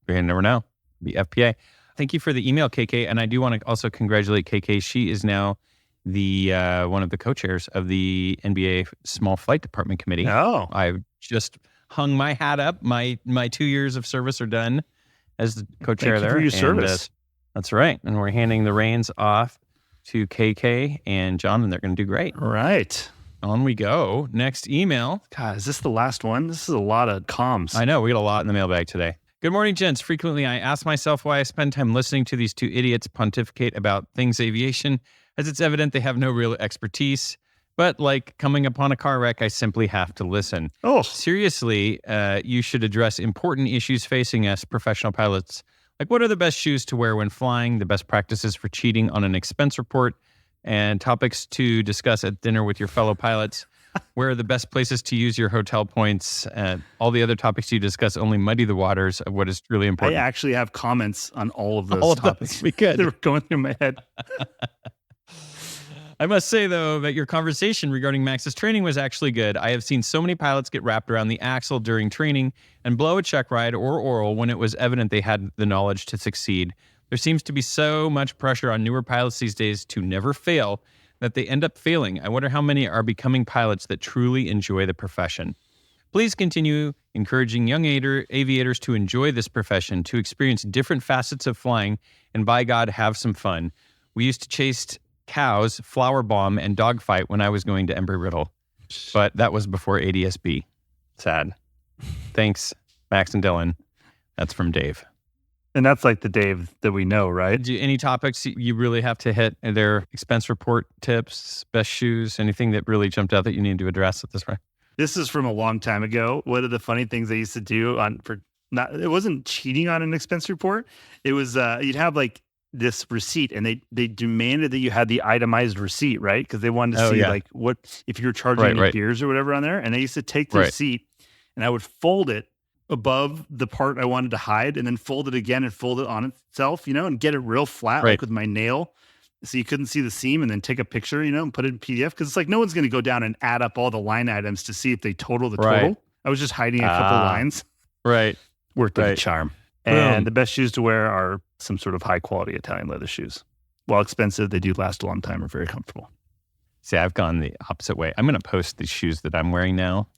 You never know. The FPA. Thank you for the email, KK. And I do want to also congratulate KK. She is now the one of the co-chairs of the NBA Small Flight Department Committee. Oh. I just hung my hat up. My 2 years of service are done as the co-chair there. Thank you for your service. That's right. And we're handing the reins off to KK and John, and they're going to do great. All right. On we go. Next email. God, is this the last one? This is a lot of comms. I know. We got a lot in the mailbag today. Good morning, gents. Frequently, I ask myself why I spend time listening to these two idiots pontificate about things aviation, as it's evident they have no real expertise. But like coming upon a car wreck, I simply have to listen. Oh. Seriously, you should address important issues facing us professional pilots. Like what are the best shoes to wear when flying, the best practices for cheating on an expense report, and topics to discuss at dinner with your fellow pilots. Where are the best places to use your hotel points? All the other topics you discuss only muddy the waters of what is really important. I actually have comments on all of those topics. We could. They were going through my head. I must say, though, that your conversation regarding Max's training was actually good. I have seen so many pilots get wrapped around the axle during training and blow a check ride or oral when it was evident they had the knowledge to succeed. There seems to be so much pressure on newer pilots these days to never fail that they end up failing. I wonder how many are becoming pilots that truly enjoy the profession. Please continue encouraging young aviators to enjoy this profession, to experience different facets of flying, and by God, have some fun. We used to chase cows, flower bomb, and dogfight when I was going to Embry-Riddle, but that was before ADSB. Sad. Thanks, Max and Dylan. That's from Dave. And that's like the Dave that we know, right? Any topics you really have to hit? Are there expense report tips, best shoes, anything that really jumped out that you need to address at this point? This is from a long time ago. One of the funny things I used to do it wasn't cheating on an expense report. It was, you'd have like this receipt and they demanded that you had the itemized receipt, right? Because they wanted to see like what, if you're charging any beers or whatever on there. And I used to take the receipt and I would fold it above the part I wanted to hide and then fold it again and fold it on itself, and get it real flat, like with my nail. So you couldn't see the seam and then take a picture, and put it in PDF. Cause it's like, no one's going to go down and add up all the line items to see if they total the total. I was just hiding a couple lines. Right. Worked like a charm. And the best shoes to wear are some sort of high quality Italian leather shoes. While expensive, they do last a long time, are very comfortable. See, I've gone the opposite way. I'm going to post the shoes that I'm wearing now.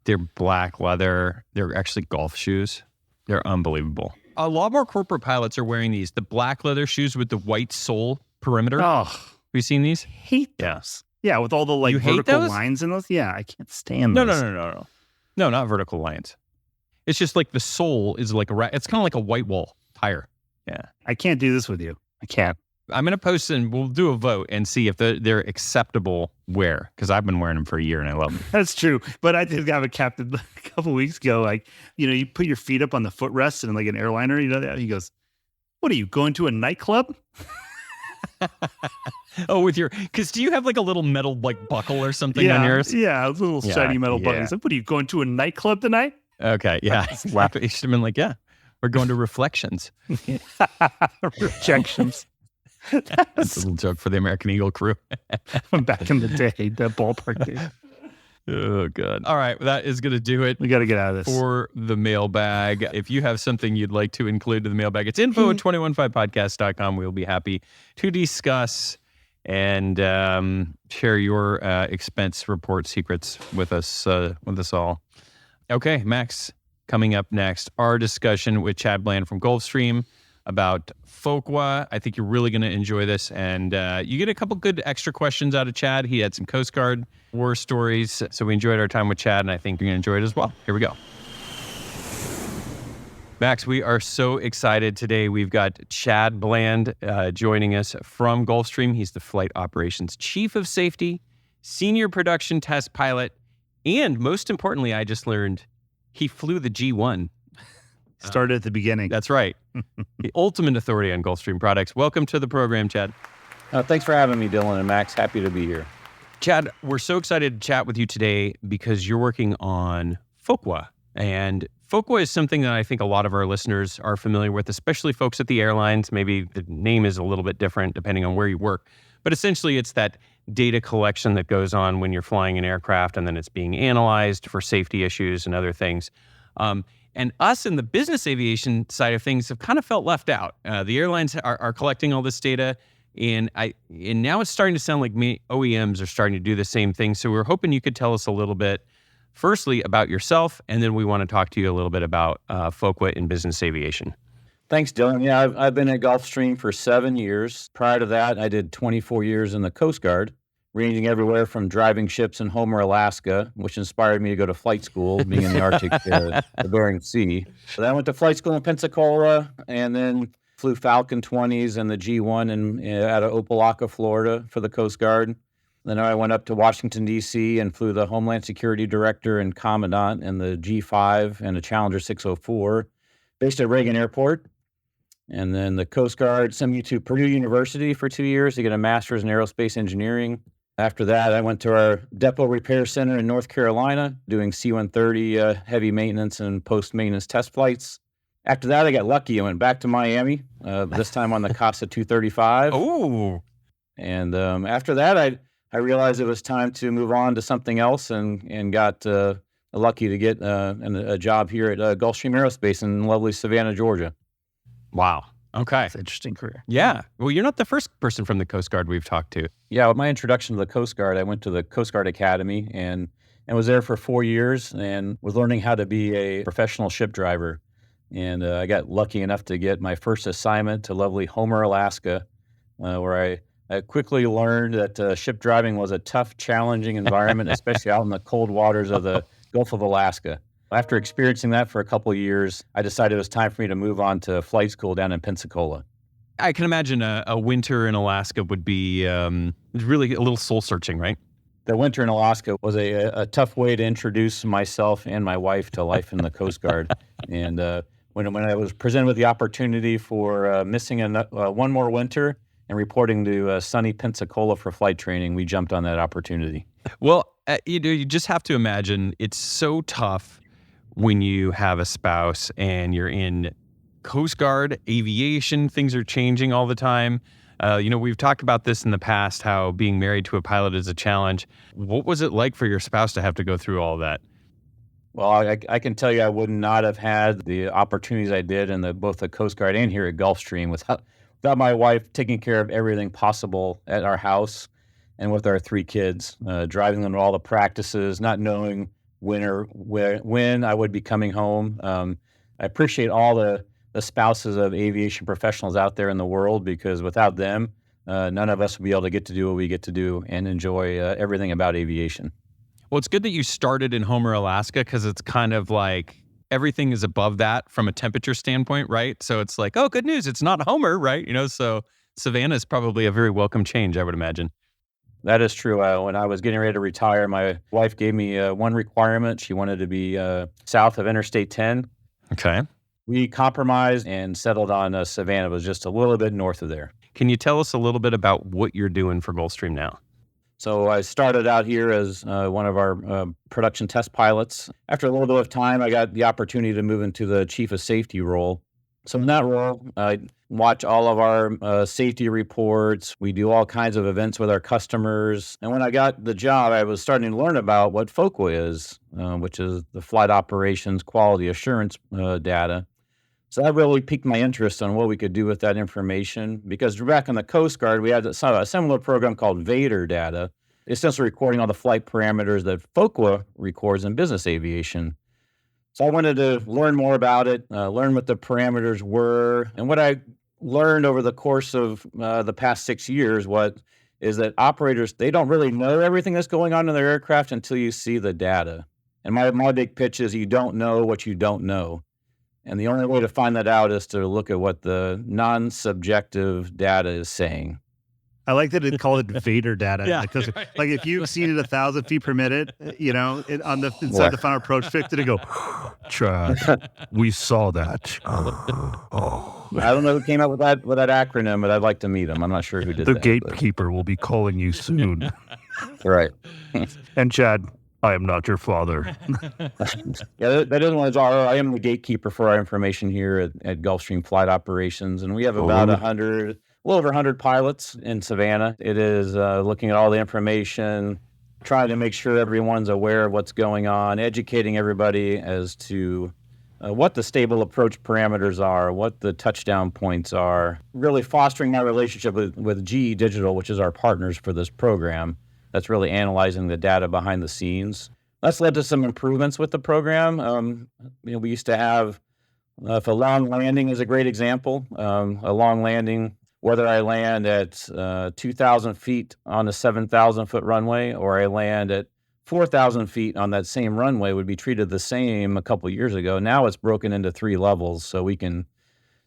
They're black leather. They're actually golf shoes. They're unbelievable. A lot more corporate pilots are wearing these. The black leather shoes with the white sole perimeter. Oh, have you seen these? Hate those. Yeah, with all the like vertical lines in those. Yeah, I can't stand those. No. No, not vertical lines. It's just like the sole is like it's kind of like a white wall tire. Yeah. I can't do this with you. I can't. I'm going to post and we'll do a vote and see if they're acceptable wear, because I've been wearing them for a year and I love them. That's true. But I did have a captain a couple weeks ago, like, you put your feet up on the footrest and like an airliner, he goes, "What are you, going to a nightclub?" Oh, because do you have like a little metal like buckle or something on yours? Yeah, a little shiny metal buckle. He's like, "What are you, going to a nightclub tonight?" Okay, yeah. You should have been like, "Yeah, we're going to Reflections." Rejections. That's a little joke for the American Eagle crew. Back in the day, the ballpark days. Oh, God. All right. Well, that is going to do it. We got to get out of this. For the mailbag. If you have something you'd like to include in the mailbag, it's info@215podcast.com. We'll be happy to discuss and share your expense report secrets with us all. Okay, Max, coming up next, our discussion with Chad Bland from Gulfstream about FOQA. I think you're really going to enjoy this. And you get a couple good extra questions out of Chad. He had some Coast Guard war stories. So we enjoyed our time with Chad, and I think you're going to enjoy it as well. Here we go. Max, we are so excited today. We've got Chad Bland joining us from Gulfstream. He's the Flight Operations Chief of Safety, Senior Production Test Pilot, and most importantly, I just learned he flew the G1. Started at the beginning. That's right. The ultimate authority on Gulfstream products. Welcome to the program, Chad. Thanks for having me, Dylan and Max. Happy to be here. Chad, we're so excited to chat with you today because you're working on FOQA. And FOQA is something that I think a lot of our listeners are familiar with, especially folks at the airlines. Maybe the name is a little bit different depending on where you work. But essentially, it's that data collection that goes on when you're flying an aircraft, and then it's being analyzed for safety issues and other things. And us in the business aviation side of things have kind of felt left out. The airlines are collecting all this data, and now it's starting to sound like OEMs are starting to do the same thing. So we're hoping you could tell us a little bit, firstly, about yourself, and then we want to talk to you a little bit about FOQA in business aviation. Thanks, Dylan. Yeah, I've been at Gulfstream for 7 years. Prior to that, I did 24 years in the Coast Guard, ranging everywhere from driving ships in Homer, Alaska, which inspired me to go to flight school, being in the Arctic, the Bering Sea. So then I went to flight school in Pensacola, and then flew Falcon 20s and the G1 out of Opelika, Florida for the Coast Guard. Then I went up to Washington, D.C. and flew the Homeland Security Director and Commandant in the G5 and the Challenger 604, based at Reagan Airport. And then the Coast Guard sent me to Purdue University for 2 years to get a master's in aerospace engineering. After that, I went to our depot repair center in North Carolina, doing C-130 heavy maintenance and post-maintenance test flights. After that, I got lucky. I went back to Miami, this time on the Casa 235. Oh. And after that, I realized it was time to move on to something else, and got lucky to get a job here at Gulfstream Aerospace in lovely Savannah, Georgia. Wow. Okay. That's an interesting career. Yeah. Well, you're not the first person from the Coast Guard we've talked to. Yeah, with my introduction to the Coast Guard, I went to the Coast Guard Academy and was there for 4 years and was learning how to be a professional ship driver. And I got lucky enough to get my first assignment to lovely Homer, Alaska, where I quickly learned that ship driving was a tough, challenging environment, especially out in the cold waters of the Gulf of Alaska. After experiencing that for a couple of years, I decided it was time for me to move on to flight school down in Pensacola. I can imagine a winter in Alaska would be really a little soul-searching, right? The winter in Alaska was a tough way to introduce myself and my wife to life in the Coast Guard. And when I was presented with the opportunity for missing one more winter and reporting to sunny Pensacola for flight training, we jumped on that opportunity. Well, you just have to imagine it's so tough when you have a spouse and you're in Coast Guard, aviation, things are changing all the time. We've talked about this in the past, how being married to a pilot is a challenge. What was it like for your spouse to have to go through all that? Well, I can tell you I would not have had the opportunities I did in both the Coast Guard and here at Gulfstream without my wife taking care of everything possible at our house and with our 3 kids, driving them to all the practices, not knowing when I would be coming home. I appreciate all the spouses of aviation professionals out there in the world, because without them, none of us would be able to get to do what we get to do and enjoy everything about aviation. Well, it's good that you started in Homer, Alaska, because it's kind of like everything is above that from a temperature standpoint, right? So it's like, oh, good news, it's not Homer, right? So Savannah is probably a very welcome change, I would imagine. That is true. When I was getting ready to retire, my wife gave me one requirement. She wanted to be south of Interstate 10. Okay. We compromised and settled on Savannah. It was just a little bit north of there. Can you tell us a little bit about what you're doing for Gulfstream now? So I started out here as one of our production test pilots. After a little bit of time, I got the opportunity to move into the chief of safety role. So in that role, I watch all of our safety reports. We do all kinds of events with our customers. And when I got the job, I was starting to learn about what FOQA is, which is the Flight Operations Quality Assurance data. So that really piqued my interest on what we could do with that information, because back in the Coast Guard, we had a similar program called VADR data, essentially recording all the flight parameters that FOQA records in business aviation. So I wanted to learn more about it, learn what the parameters were. And what I learned over the course of the past 6 years is that operators, they don't really know everything that's going on in their aircraft until you see the data. And my big pitch is you don't know what you don't know. And the only way to find that out is to look at what the non-subjective data is saying. I like that it called it Vader data. Yeah. Like if you exceeded 1,000 feet per minute, inside the final approach fix, did it go, Chad, we saw that. I don't know who came up with that acronym, but I'd like to meet him. I'm not sure who did that. The gatekeeper will be calling you soon. Right. And Chad, I am not your father. Yeah, that is one. I am the gatekeeper for our information here at Gulfstream Flight Operations, and we have about a little over 100 pilots in Savannah. It is looking at all the information, trying to make sure everyone's aware of what's going on, educating everybody as to what the stable approach parameters are, what the touchdown points are, really fostering my relationship with GE Digital, which is our partners for this program. That's really analyzing the data behind the scenes. That's led to some improvements with the program. We used to have, if a long landing is a great example, a long landing, whether I land at 2,000 feet on a 7,000-foot runway or I land at 4,000 feet on that same runway would be treated the same a couple of years ago. Now it's broken into 3 levels. So we can,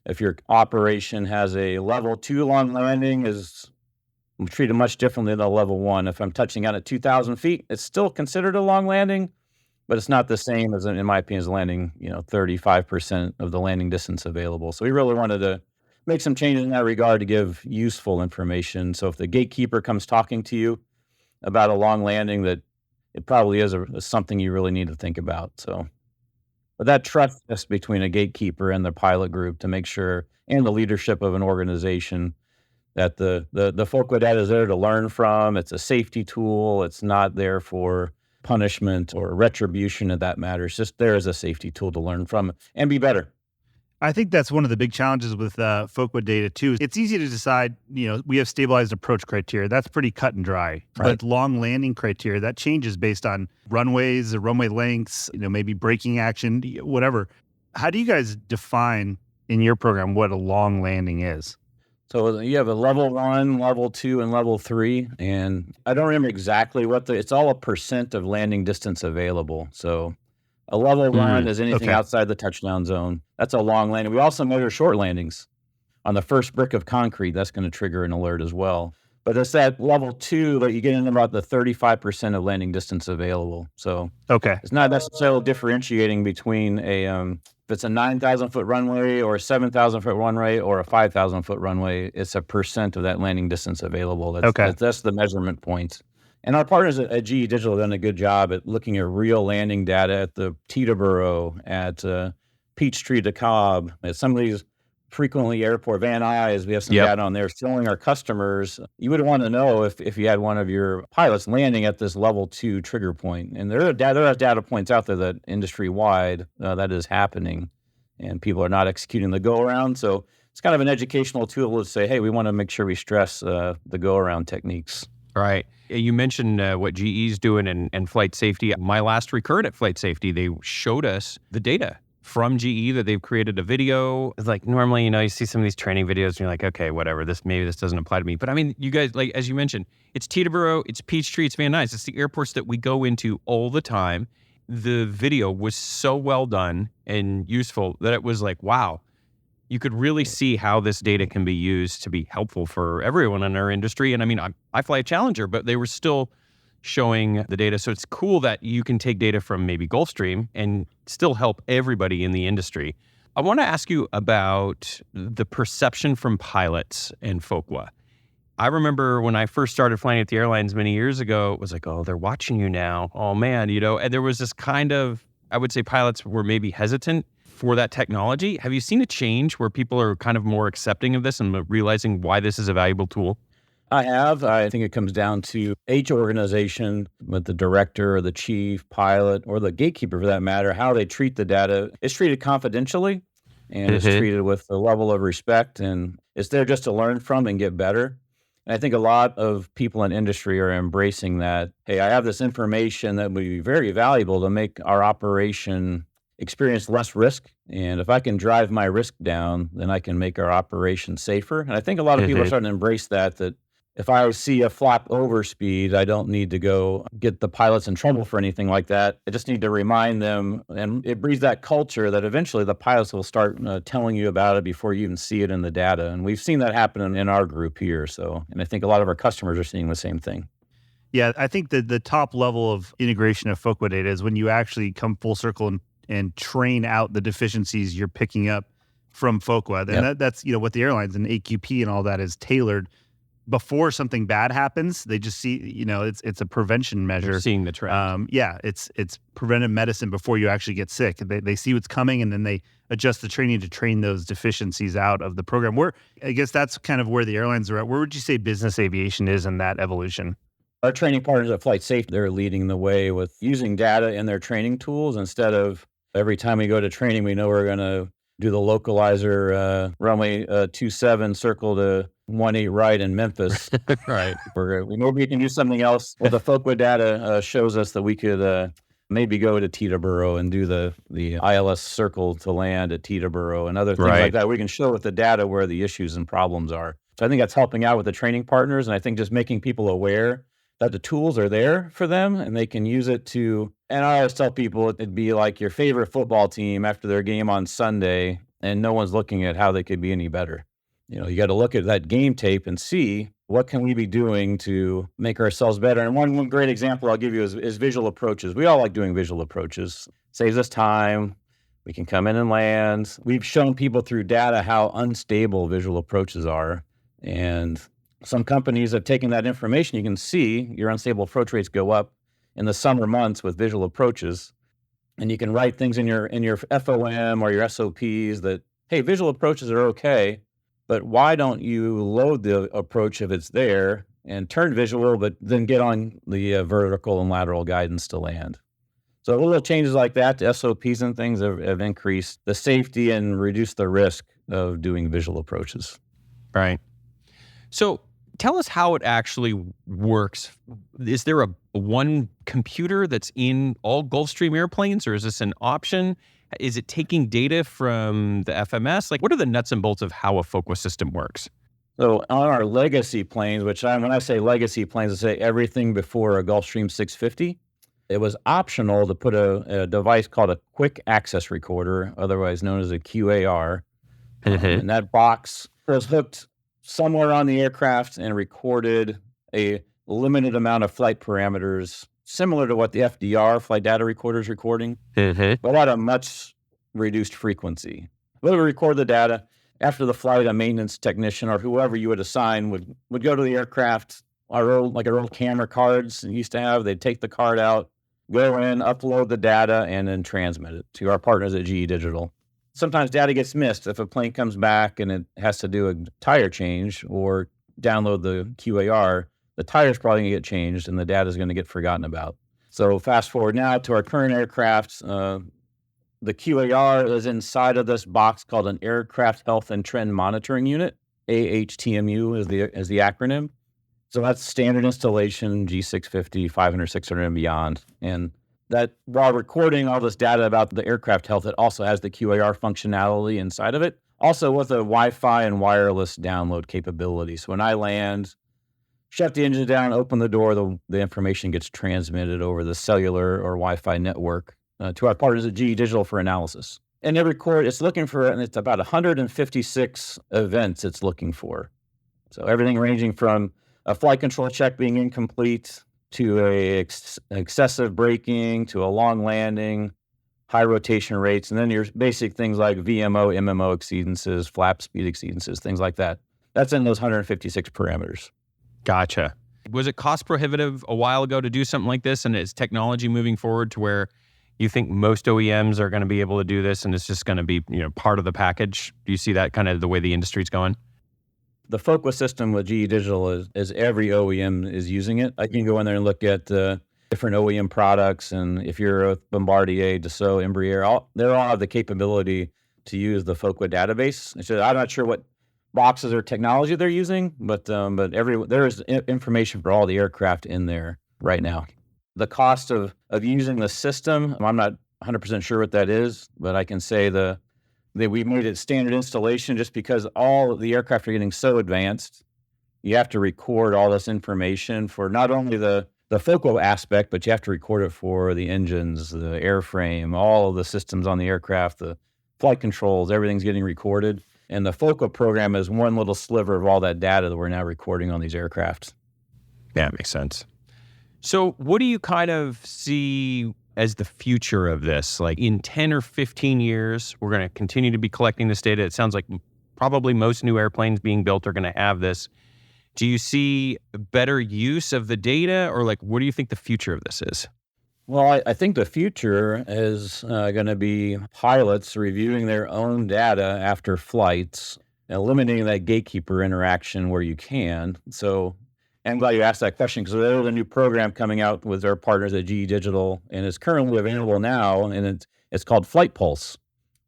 if your operation has a level 2 long landing, is treated much differently than a level 1. If I'm touching out at 2,000 feet, it's still considered a long landing, but it's not the same as, in my opinion, as landing, 35% of the landing distance available. So we really wanted to make some changes in that regard to give useful information. So if the gatekeeper comes talking to you about a long landing, that it probably is something you really need to think about. So, but that trust is between a gatekeeper and the pilot group to make sure, and the leadership of an organization, that the FOQA data is there to learn from. It's a safety tool. It's not there for punishment or retribution, if that matters. Just there as a safety tool to learn from and be better. I think that's one of the big challenges with FOQA data too. It's easy to decide, we have stabilized approach criteria. That's pretty cut and dry. Right. But long landing criteria, that changes based on runways, the runway lengths, maybe braking action, whatever. How do you guys define in your program what a long landing is? So you have a level 1, level 2, and level 3. And I don't remember exactly it's all a % of landing distance available. So a level 1 is anything outside the touchdown zone. That's a long landing. We also measure short landings. On the first brick of concrete, that's going to trigger an alert as well. But it's that level 2 that you get in about the 35% of landing distance available. So it's not necessarily differentiating between if it's a 9,000-foot runway or a 7,000-foot runway or a 5,000-foot runway, it's a % of that landing distance available. That's the measurement point. And our partners at GE Digital have done a good job at looking at real landing data at the Teterboro, at Peachtree to Cobb, at some of these frequently airport Van Nuys. We have some data on there showing our customers. You would want to know if you had one of your pilots landing at this level 2 trigger point. And there are data points out there that industry-wide that is happening, and people are not executing the go-around. So it's kind of an educational tool to say, hey, we want to make sure we stress the go-around techniques. Right. You mentioned what GE's doing in flight safety. My last recurrent at flight safety, they showed us the data from GE that they've created a video. It's like normally, you see some of these training videos and you're like, okay, whatever, maybe this doesn't apply to me. But I mean, you guys, like, as you mentioned, it's Teterboro, it's Peachtree, it's Van Nuys. It's the airports that we go into all the time. The video was so well done and useful that it was like, wow, you could really see how this data can be used to be helpful for everyone in our industry. And I mean, I fly a Challenger, but they were still showing the data. So it's cool that you can take data from maybe Gulfstream and still help everybody in the industry. I want to ask you about the perception from pilots and FOQA. I remember when I first started flying at the airlines many years ago, it was like, oh, they're watching you now. Oh man, and there was this kind of, I would say pilots were maybe hesitant for that technology. Have you seen a change where people are kind of more accepting of this and realizing why this is a valuable tool? I have. I think it comes down to each organization with the director or the chief pilot or the gatekeeper for that matter, how they treat the data. It's treated confidentially and it's treated with a level of respect, and it's there just to learn from and get better. And I think a lot of people in industry are embracing that. Hey, I have this information that would be very valuable to make our operation experience less risk. And if I can drive my risk down, then I can make our operation safer. And I think a lot of people are starting to embrace that if I see a flap over speed, I don't need to go get the pilots in trouble for anything like that. I just need to remind them, and it breeds that culture that eventually the pilots will start telling you about it before you even see it in the data. And we've seen that happen in our group here. And I think a lot of our customers are seeing the same thing. Yeah, I think that the top level of integration of FOQA data is when you actually come full circle and train out the deficiencies you're picking up from FOQA. And that's what the airlines and AQP and all that is tailored. Before something bad happens, they just see, it's a prevention measure. They're seeing the trend. It's preventive medicine before you actually get sick. They see what's coming, and then they adjust the training to train those deficiencies out of the program. I guess that's kind of where the airlines are at. Where would you say business aviation is in that evolution? Our training partners at Flight Safety, they're leading the way with using data in their training tools instead of every time we go to training, we know we're going to do the localizer runway 27 circle to 18 right in Memphis. Right. We know we can do something else. Well, the FOQA data shows us that we could maybe go to Teterboro and do the ILS circle to land at Teterboro and other things like that. We can show with the data where the issues and problems are. So I think that's helping out with the training partners. And I think just making people aware that the tools are there for them and they can use it and I always tell people it'd be like your favorite football team after their game on Sunday and no one's looking at how they could be any better. You got to look at that game tape and see what can we be doing to make ourselves better. And one great example I'll give you is visual approaches. We all like doing visual approaches. Saves us time. We can come in and land. We've shown people through data how unstable visual approaches are. And some companies have taken that information. You can see your unstable approach rates go up in the summer months with visual approaches. And you can write things in your FOM or your SOPs that, hey, visual approaches are okay. But why don't you load the approach if it's there and turn visual, but then get on the vertical and lateral guidance to land? So little changes like that to SOPs and things have increased the safety and reduced the risk of doing visual approaches. Right. So tell us how it actually works. Is there a one computer that's in all Gulfstream airplanes, or is this an option? Is it taking data from the FMS? Like, what are the nuts and bolts of how a FOQA system works? So on our legacy planes, when I say legacy planes, I say everything before a Gulfstream 650, it was optional to put a device called a quick access recorder, otherwise known as a QAR. And that box was hooked somewhere on the aircraft and recorded a limited amount of flight parameters, similar to what the FDR, flight data recorder, is recording, but at a much reduced frequency. We'll record the data. After the flight, a maintenance technician or whoever you would assign would go to the aircraft, our old camera cards used to have. They'd take the card out, go in, upload the data, and then transmit it to our partners at GE Digital. Sometimes data gets missed if a plane comes back and it has to do a tire change or download the QAR. The tire's probably going to get changed and the data is going to get forgotten about. So fast forward now to our current aircraft. The QAR is inside of this box called an Aircraft Health and Trend Monitoring Unit. AHTMU is the acronym. So that's standard installation, G650, 500, 600, and beyond. And that while recording all this data about the aircraft health, it also has the QAR functionality inside of it. Also with a Wi-Fi and wireless download capability. So when I land, shut the engine down, open the door, the information gets transmitted over the cellular or Wi-Fi network to our partners at GE Digital for analysis. And it's looking for, and it's about 156 events it's looking for. So everything ranging from a flight control check being incomplete to excessive braking to a long landing, high rotation rates, and then your basic things like VMO, MMO exceedances, flap speed exceedances, things like that. That's in those 156 parameters. Gotcha. Was it cost prohibitive a while ago to do something like this? And is technology moving forward to where you think most OEMs are going to be able to do this and it's just going to be, part of the package? Do you see that kind of the way the industry's going? The FOQA system with GE Digital is every OEM is using it. I can go in there and look at different OEM products, and if you're a Bombardier, Dassault, Embraer, they all have the capability to use the FOQA database. I'm not sure what boxes or technology they're using, but there is information for all the aircraft in there right now. The cost of using the system, I'm not 100% sure what that is, but I can say that we made it standard installation just because all of the aircraft are getting so advanced. You have to record all this information for not only the FOQA aspect, but you have to record it for the engines, the airframe, all of the systems on the aircraft, the flight controls, everything's getting recorded. And the FOQA program is one little sliver of all that data that we're now recording on these aircraft. Yeah, it makes sense. So what do you kind of see as the future of this? Like in 10 or 15 years, we're going to continue to be collecting this data. It sounds like probably most new airplanes being built are going to have this. Do you see better use of the data, or like, what do you think the future of this is? Well, I think the future is going to be pilots reviewing their own data after flights, eliminating that gatekeeper interaction where you can. So I'm glad you asked that question, because there's a new program coming out with our partners at GE Digital, and it's currently available now, and it's called Flight Pulse.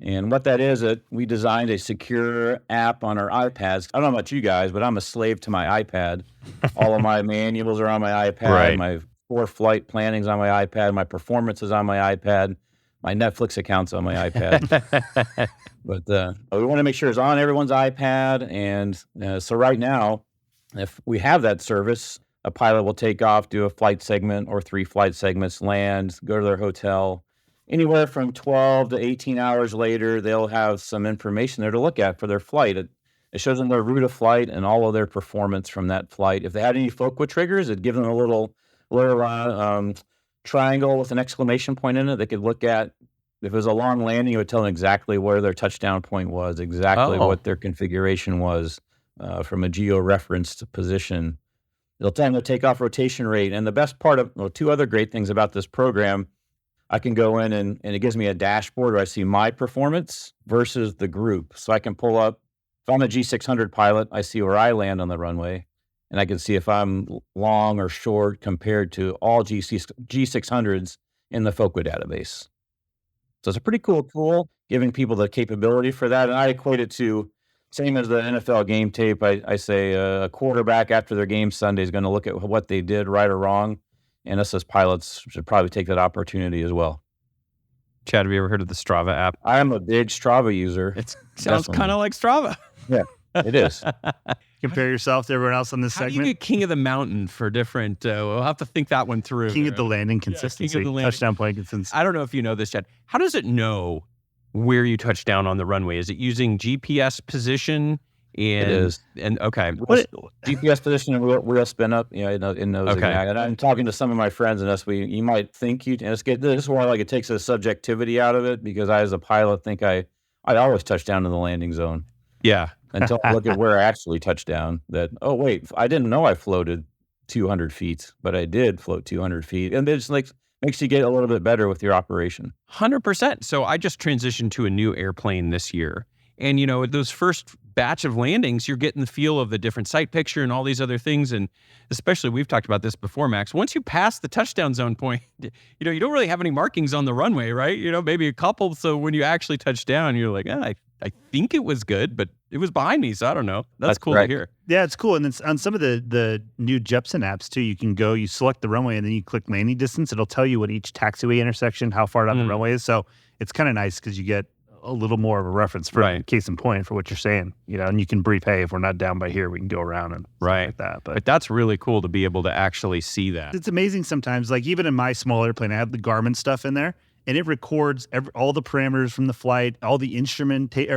And what that is, we designed a secure app on our iPads. I don't know about you guys, but I'm a slave to my iPad. All of my manuals are on my iPad. Right. My 4 flight planning's on my iPad. My performance is on my iPad. My Netflix account's on my iPad. But we want to make sure it's on everyone's iPad. And so right now, if we have that service, a pilot will take off, do a flight segment or 3 flight segments, land, go to their hotel. Anywhere from 12 to 18 hours later, they'll have some information there to look at for their flight. It shows them their route of flight and all of their performance from that flight. If they had any FOQA triggers, it'd give them a little triangle with an exclamation point in it they could look at. If it was a long landing, it would tell them exactly where their touchdown point was, exactly what their configuration was from a geo-referenced position. It'll tell them the takeoff rotation rate. And the best part of, 2 other great things about this program, I can go in and it gives me a dashboard where I see my performance versus the group. So I can pull up, if I'm a G600 pilot, I see where I land on the runway, and I can see if I'm long or short compared to all G600s in the FOQA database. So it's a pretty cool tool, giving people the capability for that. And I equate it to, same as the NFL game tape, I say a quarterback after their game Sunday is going to look at what they did right or wrong. And us as pilots should probably take that opportunity as well. Chad, have you ever heard of the Strava app? I am a big Strava user. It sounds kind of like Strava. Yeah, it is. Compare yourself to everyone else on this How segment. do you get king of the mountain for different? We'll have to think that one through. King of the landing consistency. King of the landing. Touchdown point consistency. I don't know if you know this, Chad. How does it know where you touch down on the runway? Is it using GPS position? It is. And okay. GPS position and wheel spin up. It knows exactly. And I'm talking to some of my friends, and you might think this is where it takes the subjectivity out of it, because I, as a pilot, think I always touch down in the landing zone. Yeah. Until I look at where I actually touched down. That, oh wait, I didn't know I floated 200 feet, but I did float 200 feet, and it's makes you get a little bit better with your operation. 100%. So I just transitioned to a new airplane this year. And, those first batch of landings, you're getting the feel of the different sight picture and all these other things. And especially, we've talked about this before, Max, once you pass the touchdown zone point, you don't really have any markings on the runway, right? Maybe a couple. So when you actually touch down, you're like, I think it was good, but it was behind me. So I don't know. That's cool to hear. Yeah, it's cool. And it's on some of the new Jepson apps too, you can go, you select the runway, and then you click landing distance. It'll tell you what each taxiway intersection, how far down the runway is. So it's kind of nice because you get a little more of a reference for case in point for what you're saying, and you can brief, hey, if we're not down by here, we can go around and stuff like that. But that's really cool to be able to actually see that. It's amazing sometimes, like even in my small airplane, I have the Garmin stuff in there, and it records all the parameters from the flight, all the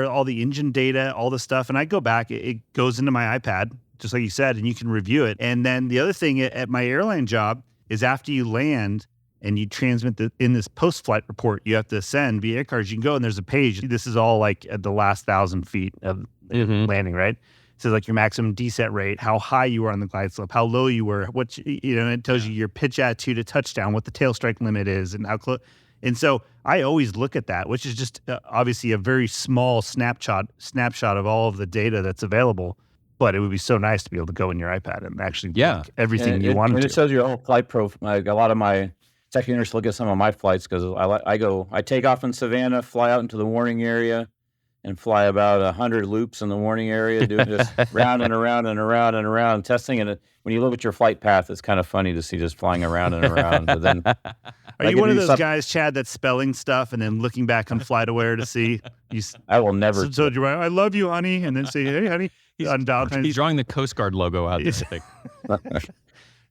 all the engine data, all the stuff. And I go back, it goes into my iPad, just like you said, and you can review it. And then the other thing at my airline job is after you land and you transmit in this post-flight report you have to send via aircars, you can go and there's a page. This is all like at the last 1,000 feet of landing, right? So like your maximum descent rate, how high you were on the glide slope, how low you were, it tells you your pitch attitude to touchdown, what the tail strike limit is, and how close. And so I always look at that, which is just obviously a very small snapshot of all of the data that's available. But it would be so nice to be able to go in your iPad and actually look everything you wanted to. And it shows your whole flight profile. Like a lot of my, it's actually interesting to look at some of my flights because I take off in Savannah, fly out into the warning area, and fly about 100 loops in the warning area, doing just round and around and around and around, testing. And when you look at your flight path, it's kind of funny to see just flying around and around. But then, are you one of those guys, Chad, that's spelling stuff and then looking back on FlightAware to see? I will never. So you write, I love you, honey, and then say, hey, honey. He's drawing the Coast Guard logo out there, I think.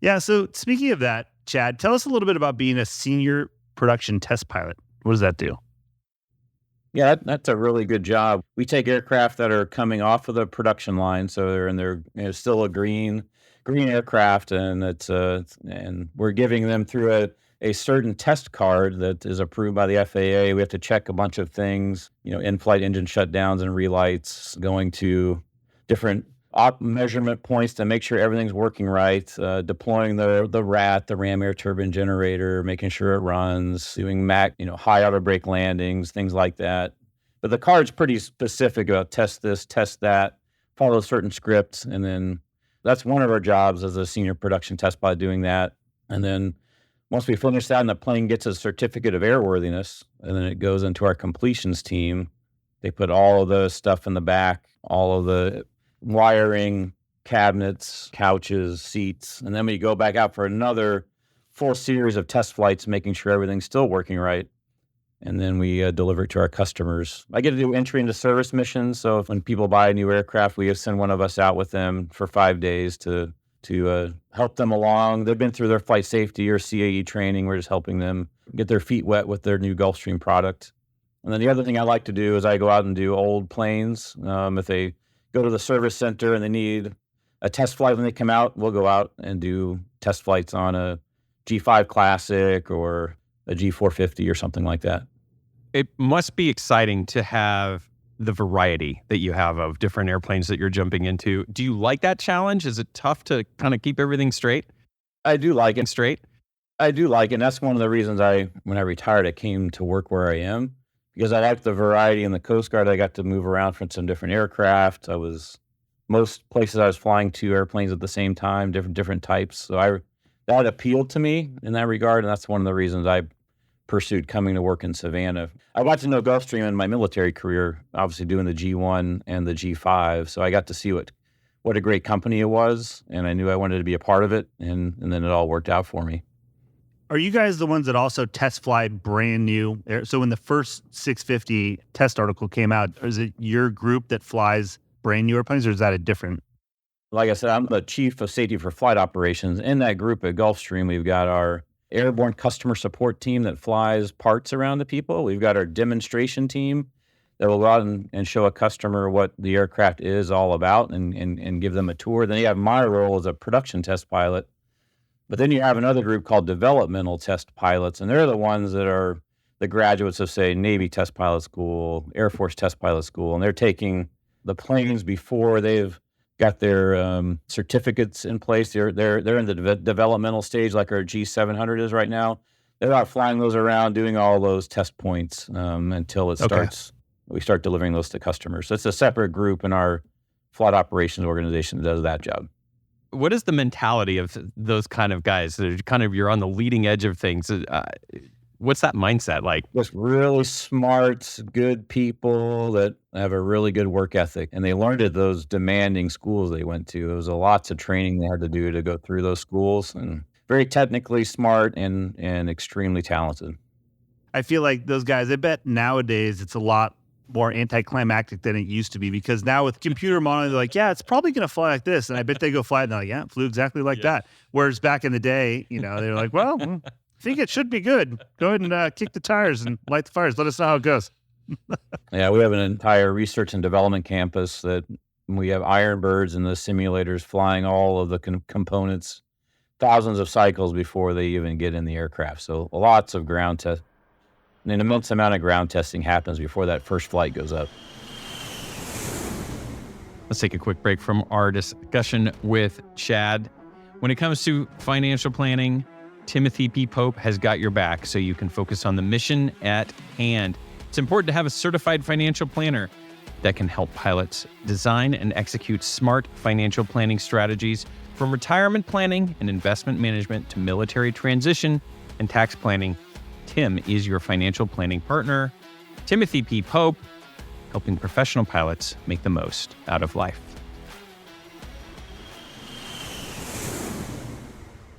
Yeah, so speaking of that, Chad, tell us a little bit about being a senior production test pilot. What does that do? Yeah, that's a really good job. We take aircraft that are coming off of the production line, so they're still a green aircraft, and and we're giving them through a certain test card that is approved by the FAA. We have to check a bunch of things, in-flight engine shutdowns and relights, going to different measurement points to make sure everything's working right, deploying the RAT, the ram air turbine generator, making sure it runs, doing high auto brake landings, things like that. But the card's pretty specific about test this, test that, follow certain scripts, and then that's one of our jobs as a senior production test pilot, doing that. And then once we finish that and the plane gets a certificate of airworthiness, and then it goes into our completions team, they put all of the stuff in the back, all of the wiring, cabinets, couches, seats, and then we go back out for another full series of test flights, making sure everything's still working right. And then we deliver it to our customers. I get to do entry into service missions, so when people buy a new aircraft, we send one of us out with them for 5 days to help them along. They've been through their flight safety or CAE training. We're just helping them get their feet wet with their new Gulfstream product. And then the other thing I like to do is I go out and do old planes. If they go to the service center and they need a test flight when they come out, we'll go out and do test flights on a G5 Classic or a G450 or something like that. It must be exciting to have the variety that you have of different airplanes that you're jumping into. Do you like that challenge? Is it tough to kind of keep everything straight? I do like it. Straight? I do like it. And that's one of the reasons when I retired, I came to work where I am. Because I like the variety in the Coast Guard. I got to move around from some different aircraft. Most places I was flying 2 airplanes at the same time, different types. So that appealed to me in that regard, and that's one of the reasons I pursued coming to work in Savannah. I got to know Gulfstream in my military career, obviously doing the G1 and the G5. So I got to see what a great company it was, and I knew I wanted to be a part of it, and then it all worked out for me. Are you guys the ones that also test fly brand new? So when the first 650 test article came out, is it your group that flies brand new airplanes, or is that a different? Like I said, I'm the chief of safety for flight operations. In that group at Gulfstream, we've got our airborne customer support team that flies parts around to people. We've got our demonstration team that will go out and show a customer what the aircraft is all about and give them a tour. Then you have my role as a production test pilot. But then you have another group called developmental test pilots, and they're the ones that are the graduates of, say, Navy Test Pilot School, Air Force Test Pilot School, and they're taking the planes before they've got their certificates in place. They're in the developmental stage, like our G700 is right now. They're out flying those around, doing all those test points until it starts. We start delivering those to customers. So it's a separate group in our flight operations organization that does that job. What is the mentality of those kind of guys that are kind of, you're on the leading edge of things? What's that mindset like? Just really smart, good people that have a really good work ethic. And they learned at those demanding schools they went to. There was lots of training they had to do to go through those schools, and very technically smart and extremely talented. I feel like those guys, I bet nowadays it's a lot more anticlimactic than it used to be, because now with computer modeling, they're like, yeah, it's probably going to fly like this. And I bet they go fly and they're like, yeah, it flew exactly like that. Whereas back in the day, they're like, well, think it should be good. Go ahead and kick the tires and light the fires. Let us know how it goes. Yeah, we have an entire research and development campus that we have Ironbirds in the simulators flying all of the components thousands of cycles before they even get in the aircraft. So lots of ground test. An immense amount of ground testing happens before that first flight goes up. Let's take a quick break from our discussion with Chad. When it comes to financial planning, Timothy P. Pope has got your back so you can focus on the mission at hand. It's important to have a certified financial planner that can help pilots design and execute smart financial planning strategies from retirement planning and investment management to military transition and tax planning. Tim is your financial planning partner. Timothy P. Pope, helping professional pilots make the most out of life.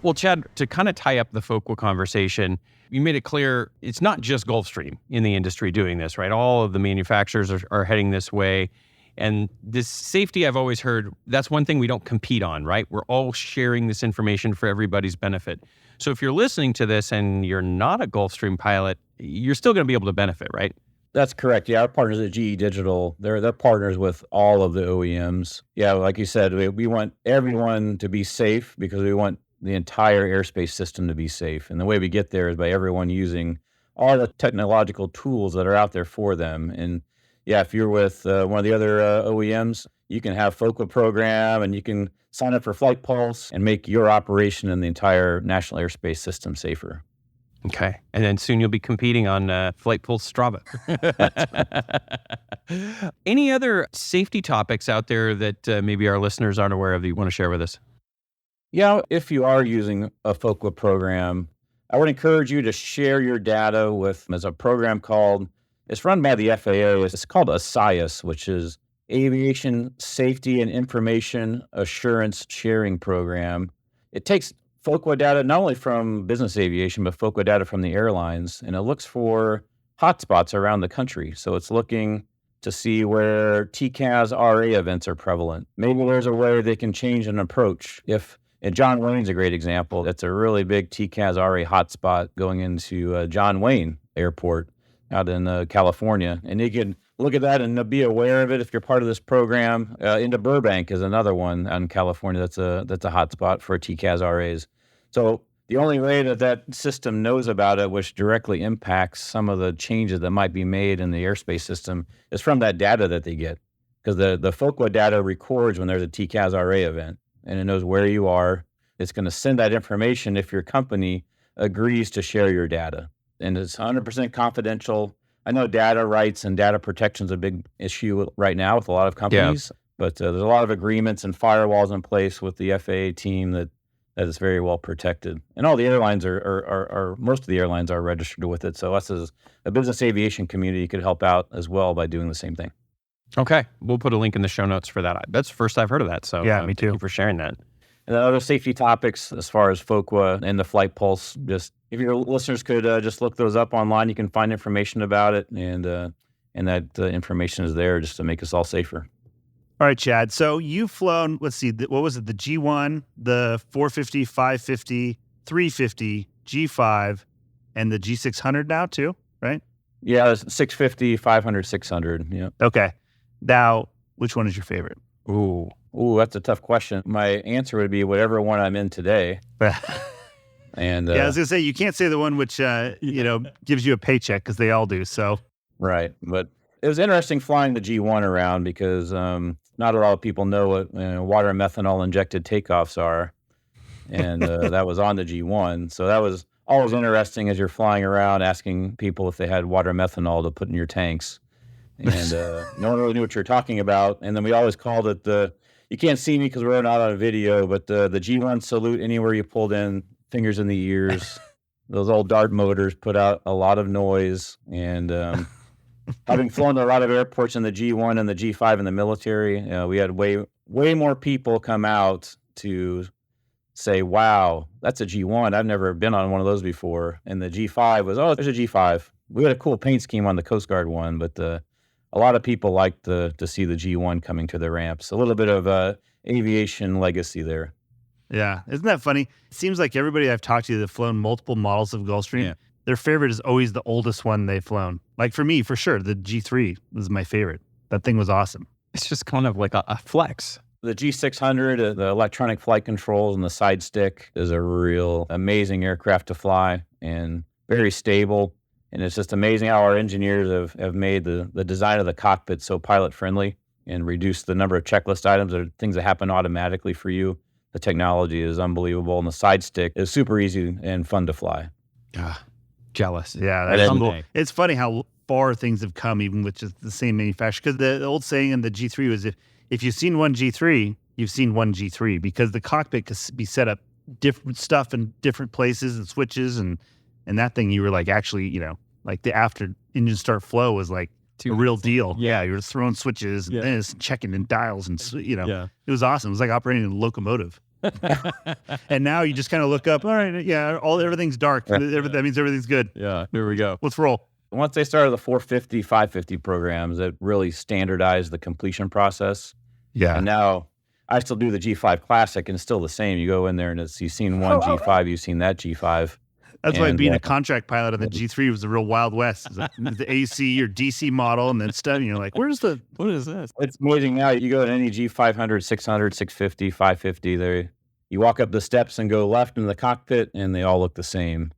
Well, Chad, to kind of tie up the FOQA conversation, you made it clear it's not just Gulfstream in the industry doing this, right? All of the manufacturers are heading this way. And this safety, I've always heard, that's one thing we don't compete on, right? We're all sharing this information for everybody's benefit. So if you're listening to this and you're not a Gulfstream pilot, you're still going to be able to benefit, right? That's correct. Yeah, our partners at GE Digital, they're partners with all of the OEMs. Yeah, like you said, we want everyone to be safe because we want the entire airspace system to be safe. And the way we get there is by everyone using all the technological tools that are out there for them. And yeah, if you're with one of the other OEMs, you can have FOQA program and you can sign up for Flight Pulse and make your operation in the entire national airspace system safer. Okay. And then soon you'll be competing on Flight Pulse Strava. Any other safety topics out there that maybe our listeners aren't aware of that you want to share with us? Yeah, if you are using a FOQA program, I would encourage you to share your data with, there's a program called, it's run by the FAA, it's called ASIAS, which is Aviation Safety and Information Assurance Sharing Program. It takes FOQA data not only from business aviation, but FOQA data from the airlines, and it looks for hotspots around the country. So it's looking to see where TCAS RA events are prevalent. Maybe there's a way they can change an approach. And John Wayne's a great example. That's a really big TCAS RA hotspot going into John Wayne Airport out in California. And you can look at that and be aware of it if you're part of this program. Into Burbank is another one out in California that's a hotspot for TCAS RAs. So the only way that system knows about it, which directly impacts some of the changes that might be made in the airspace system, is from that data that they get. Because the FOQA data records when there's a TCAS RA event, and it knows where you are. It's going to send that information if your company agrees to share your data. And it's 100% confidential. I know data rights and data protection is a big issue right now with a lot of companies, but there's a lot of agreements and firewalls in place with the FAA team that is very well protected. And all the airlines are most of the airlines are registered with it. So us as a business aviation community could help out as well by doing the same thing. Okay. We'll put a link in the show notes for that. That's the first I've heard of that. So yeah, me too. Thank you for sharing that. And then other safety topics as far as FOQA and the Flight Pulse, just if your listeners could just look those up online, you can find information about it. And that information is there just to make us all safer. All right, Chad. So you've flown, let's see, what was it? The G1, the 450, 550, 350, G5, and the G600 now too, right? Yeah, 650, 500, 600. Yeah. Okay. Now, which one is your favorite? Ooh, that's a tough question. My answer would be whatever one I'm in today. And yeah, I was gonna say you can't say the one which gives you a paycheck because they all do. So right, but it was interesting flying the G1 around because not a lot of people know what water and methanol injected takeoffs are, and that was on the G1. So that was always interesting as you're flying around asking people if they had water methanol to put in your tanks. And no one really knew what you're talking about. And then we always called it you can't see me because we're not on a video, but the G1 salute anywhere you pulled in, fingers in the ears. Those old dart motors put out a lot of noise. And having flown to a lot of airports in the G1 and the G5 in the military, we had way more people come out to say, wow, that's a G1. I've never been on one of those before. And the G5 was, there's a G5. We had a cool paint scheme on the Coast Guard one, but a lot of people like to see the G1 coming to the ramps. A little bit of aviation legacy there. Yeah. Isn't that funny? It seems like everybody I've talked to that's flown multiple models of Gulfstream, their favorite is always the oldest one they've flown. Like for me, for sure, the G3 was my favorite. That thing was awesome. It's just kind of like a flex. The G600, the electronic flight controls and the side stick is a real amazing aircraft to fly and very stable. And it's just amazing how our engineers have made the design of the cockpit so pilot friendly and reduced the number of checklist items or things that happen automatically for you. The technology is unbelievable, and the side stick is super easy and fun to fly. Jealous. Yeah, that's cool. It's funny how far things have come, even with just the same manufacturer. Because the old saying in the G3 was, if you've seen one G3, you've seen one G3, because the cockpit could be set up different stuff in different places and switches, and that thing you were like actually, like the after engine start flow was like a real deal. Yeah, you were throwing switches and this, checking in dials, and it was awesome. It was like operating a locomotive. And now you just kind of look up. All right, everything's dark. That means everything's good. Yeah, here we go. Let's roll. Once they started the 450, 550 programs, it really standardized the completion process. Yeah. And now I still do the G5 Classic, and it's still the same. You go in there, and you've seen one G5, you've seen that G5. That's why being a contract pilot on the G3 was the real Wild West. The AC or DC model, and then stuff. And you're like, what is this? It's amazing now. You go to any G500, 600, 650, 550, you walk up the steps and go left in the cockpit, and they all look the same.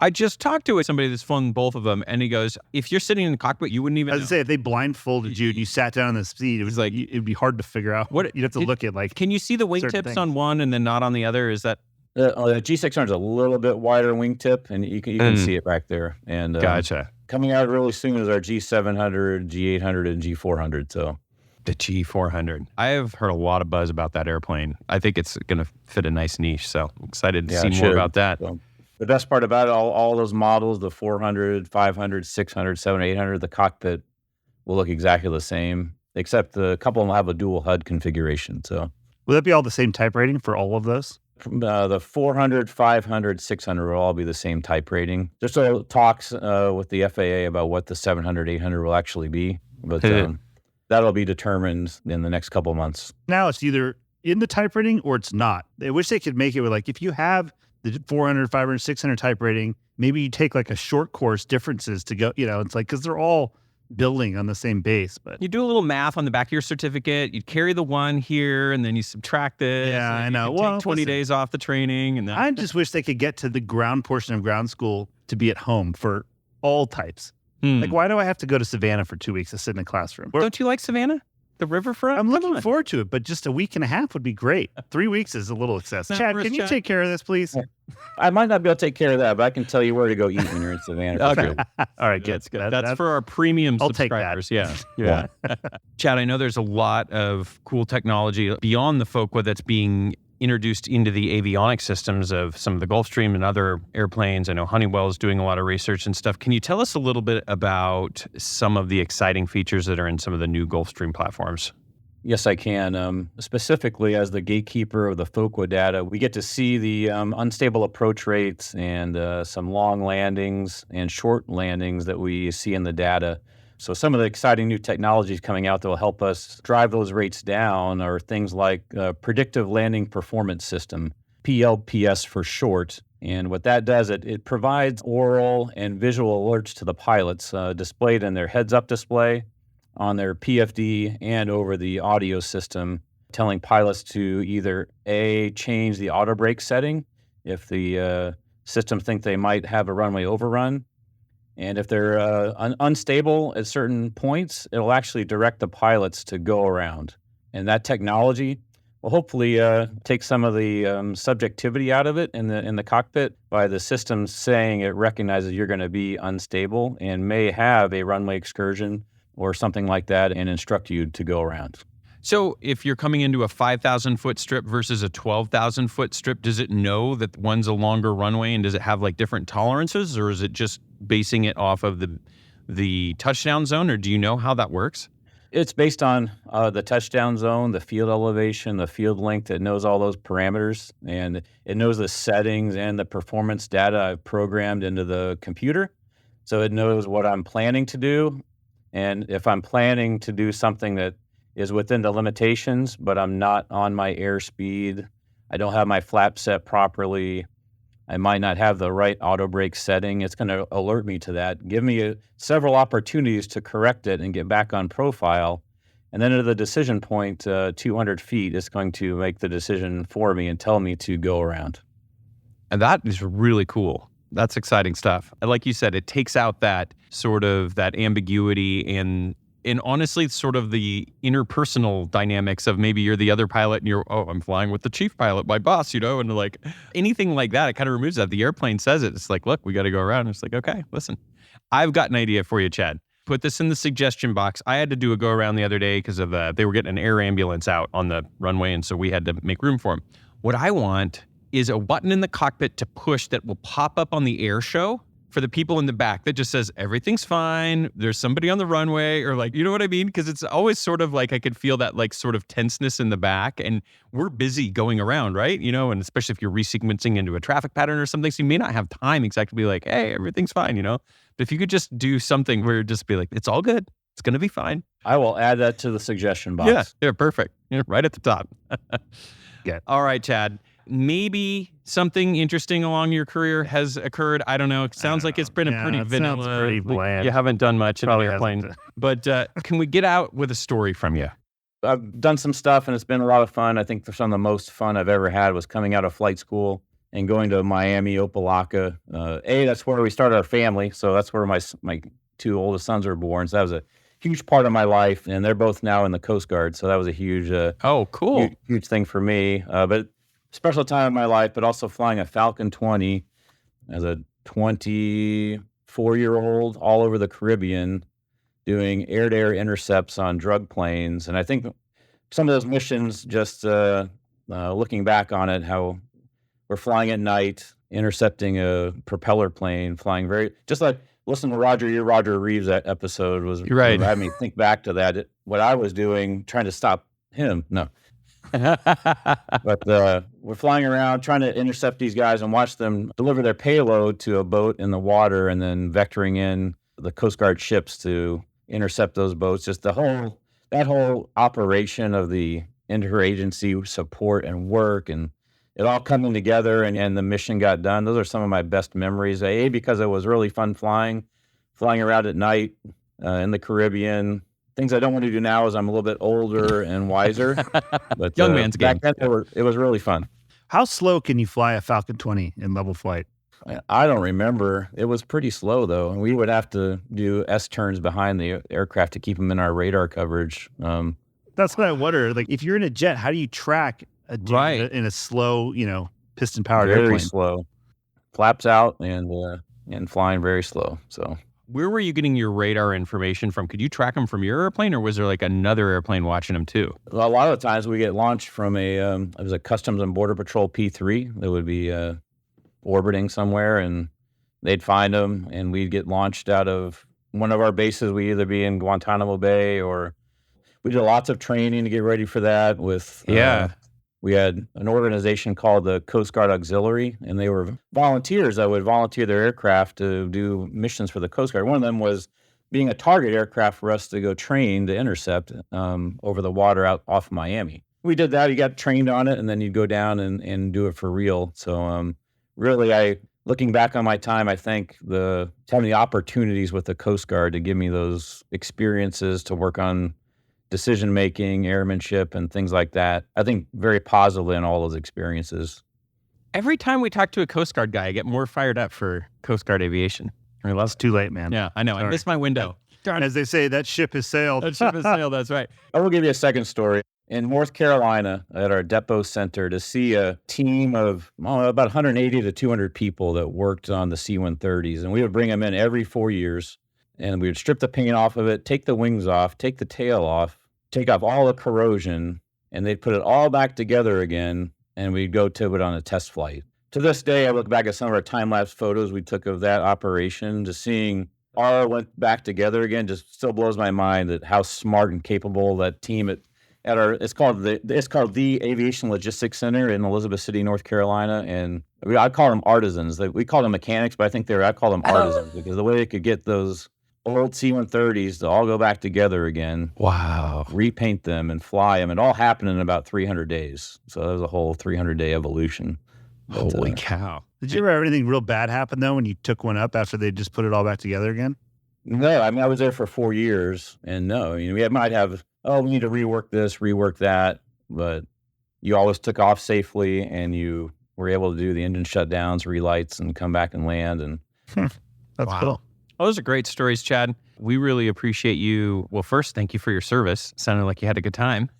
I just talked to somebody that's flown both of them, and he goes, if you're sitting in the cockpit, you wouldn't even know. Say, if they blindfolded you and you sat down in the seat, it was like, it'd be hard to figure out. You'd have to look at like. Can you see the wingtips on one and then not on the other? Is that? The G600 is a little bit wider wingtip, and you can see it back there. And gotcha. Coming out really soon is our G700, G800, and G400. So the G400. I have heard a lot of buzz about that airplane. I think it's going to fit a nice niche. So I'm excited to see more about that. So, the best part about it, all those models, the 400, 500, 600, 700, 800, the cockpit will look exactly the same, except a couple of them will have a dual HUD configuration. So will that be all the same type rating for all of those? The 400, 500, 600 will all be the same type rating. There's still talks with the FAA about what the 700, 800 will actually be, but that'll be determined in the next couple of months. Now it's either in the type rating or it's not. I wish they could make it with, like, if you have the 400, 500, 600 type rating, maybe you take like a short course differences to go, it's like, because they're all building on the same base. But you do a little math on the back of your certificate. You carry the one here, and then you subtract it. Yeah, I know. Take 20 days off the training, and then I just wish they could get to the ground portion of ground school to be at home for all types. Like, why do I have to go to Savannah for 2 weeks to sit in a classroom? Don't you like Savannah? The riverfront? I'm looking forward to it, but just a week and a half would be great. 3 weeks is a little excessive. Chad, can you take care of this, please? I might not be able to take care of that, but I can tell you where to go eat when you're in Savannah. Okay. All right, good. That's for our premium subscribers. Take that. Yeah. Chad, I know there's a lot of cool technology beyond the FOQA that's being introduced into the avionics systems of some of the Gulfstream and other airplanes. I know Honeywell is doing a lot of research and stuff. Can you tell us a little bit about some of the exciting features that are in some of the new Gulfstream platforms? Yes, I can. Specifically, as the gatekeeper of the FOQA data, we get to see the unstable approach rates and some long landings and short landings that we see in the data. So some of the exciting new technologies coming out that will help us drive those rates down are things like Predictive Landing Performance System, PLPS for short. And what that does, it provides oral and visual alerts to the pilots displayed in their heads-up display, on their PFD, and over the audio system, telling pilots to either A, change the auto brake setting if the system think they might have a runway overrun. And if they're unstable at certain points, it'll actually direct the pilots to go around. And that technology will hopefully take some of the subjectivity out of it in the cockpit by the system saying it recognizes you're going to be unstable and may have a runway excursion or something like that and instruct you to go around. So if you're coming into a 5,000-foot strip versus a 12,000-foot strip, does it know that one's a longer runway, and does it have like different tolerances, or is it just basing it off of the touchdown zone, or do you know how that works? It's based on the touchdown zone, the field elevation, the field length. It knows all those parameters, and it knows the settings and the performance data I've programmed into the computer. So it knows what I'm planning to do, and if I'm planning to do something that is within the limitations, but I'm not on my airspeed I don't have my flap set properly. I might not have the right auto brake setting. It's going to alert me to that, give me several opportunities to correct it and get back on profile. And then at the decision point, 200 feet, it's going to make the decision for me and tell me to go around. And that is really cool. That's exciting stuff. And like you said, it takes out that sort of that ambiguity and honestly, sort of the interpersonal dynamics of maybe you're the other pilot and you're, I'm flying with the chief pilot, my boss, and like anything like that, it kind of removes that. The airplane says it. It's like, look, we got to go around. It's like, okay, listen, I've got an idea for you, Chad. Put this in the suggestion box. I had to do a go around the other day because of they were getting an air ambulance out on the runway, and so we had to make room for them. What I want is a button in the cockpit to push that will pop up on the air show for the people in the back that just says, everything's fine, there's somebody on the runway, or like, you know what I mean? Because it's always sort of like I could feel that like sort of tenseness in the back, and we're busy going around, right? And especially if you're resequencing into a traffic pattern or something, so you may not have time exactly to be like, hey, everything's fine, But if you could just do something where just be like, it's all good, it's going to be fine. I will add that to the suggestion box. Yeah, perfect. Right at the top. Yeah. All right, Chad. Maybe something interesting along your career has occurred. I don't know. It sounds like it's been a pretty vanilla. Sounds pretty bland. You haven't done much in an Probably airplane. hasn't. But can we get out with a story from you? I've done some stuff and it's been a lot of fun. I think some of the most fun I've ever had was coming out of flight school and going to Miami, Opelika. That's where we started our family. So that's where my two oldest sons were born. So that was a huge part of my life. And they're both now in the Coast Guard. So that was a huge, cool. huge thing for me. But special time in my life, but also flying a Falcon 20 as a 24-year-old all over the Caribbean, doing air-to-air intercepts on drug planes. And I think some of those missions, just looking back on it, how we're flying at night, intercepting a propeller plane, flying just like, listen to Roger Reeves, that episode was, right. Had me think back to that, what I was doing, trying to stop him. No. But we're flying around trying to intercept these guys and watch them deliver their payload to a boat in the water and then vectoring in the Coast Guard ships to intercept those boats. Just that whole operation of the interagency support and work and it all coming together and the mission got done. Those are some of my best memories. Because it was really fun flying around at night in the Caribbean. Things I don't want to do now as I'm a little bit older and wiser. But young man's game. Back then, it was really fun. How slow can you fly a Falcon 20 in level flight? I don't remember. It was pretty slow, though. And we would have to do S-turns behind the aircraft to keep them in our radar coverage. That's what I wonder. Like, if you're in a jet, how do you track a jet in a slow, piston-powered very airplane? Slow. Flaps out and flying very slow, so... Where were you getting your radar information from? Could you track them from your airplane, or was there like another airplane watching them too? Well, a lot of the times we get launched from it was a Customs and Border Patrol P3 that would be orbiting somewhere, and they'd find them, and we'd get launched out of one of our bases. We'd either be in Guantanamo Bay, or we did lots of training to get ready for that with... We had an organization called the Coast Guard Auxiliary, and they were volunteers that would volunteer their aircraft to do missions for the Coast Guard. One of them was being a target aircraft for us to go train to intercept over the water out off Miami. We did that. You got trained on it, and then you'd go down and do it for real. So really, looking back on my time, I think having the opportunities with the Coast Guard to give me those experiences to work on decision-making, airmanship, and things like that. I think very positively in all those experiences. Every time we talk to a Coast Guard guy, I get more fired up for Coast Guard aviation. Well, that's too late, man. Yeah, I know. Sorry. I missed my window. Darn. As they say, that ship has sailed. That ship has sailed, that's right. I will give you a second story. In North Carolina, at our depot center, to see a team of about 180 to 200 people that worked on the C-130s, and we would bring them in every 4 years, and we would strip the paint off of it, take the wings off, take the tail off, take off all the corrosion, and they'd put it all back together again, and we'd go to it on a test flight. To this day, I look back at some of our time-lapse photos we took of that operation, just seeing all went back together again, just still blows my mind at how smart and capable that team it's called the Aviation Logistics Center in Elizabeth City, North Carolina, and I call them artisans. We call them mechanics, but I call them artisans because the way they could get those old C-130s to all go back together again. Wow. Repaint them and fly them. It all happened in about 300 days. So that was a whole 300-day evolution. But, Holy cow. Did you ever have anything real bad happen, though, when you took one up after they just put it all back together again? No, I mean, I was there for 4 years, and no, we might have, we need to rework this, rework that, but you always took off safely, and you were able to do the engine shutdowns, relights, and come back and land. And That's cool. Well, those are great stories, Chad. We really appreciate you. Well, first, thank you for your service. Sounded like you had a good time.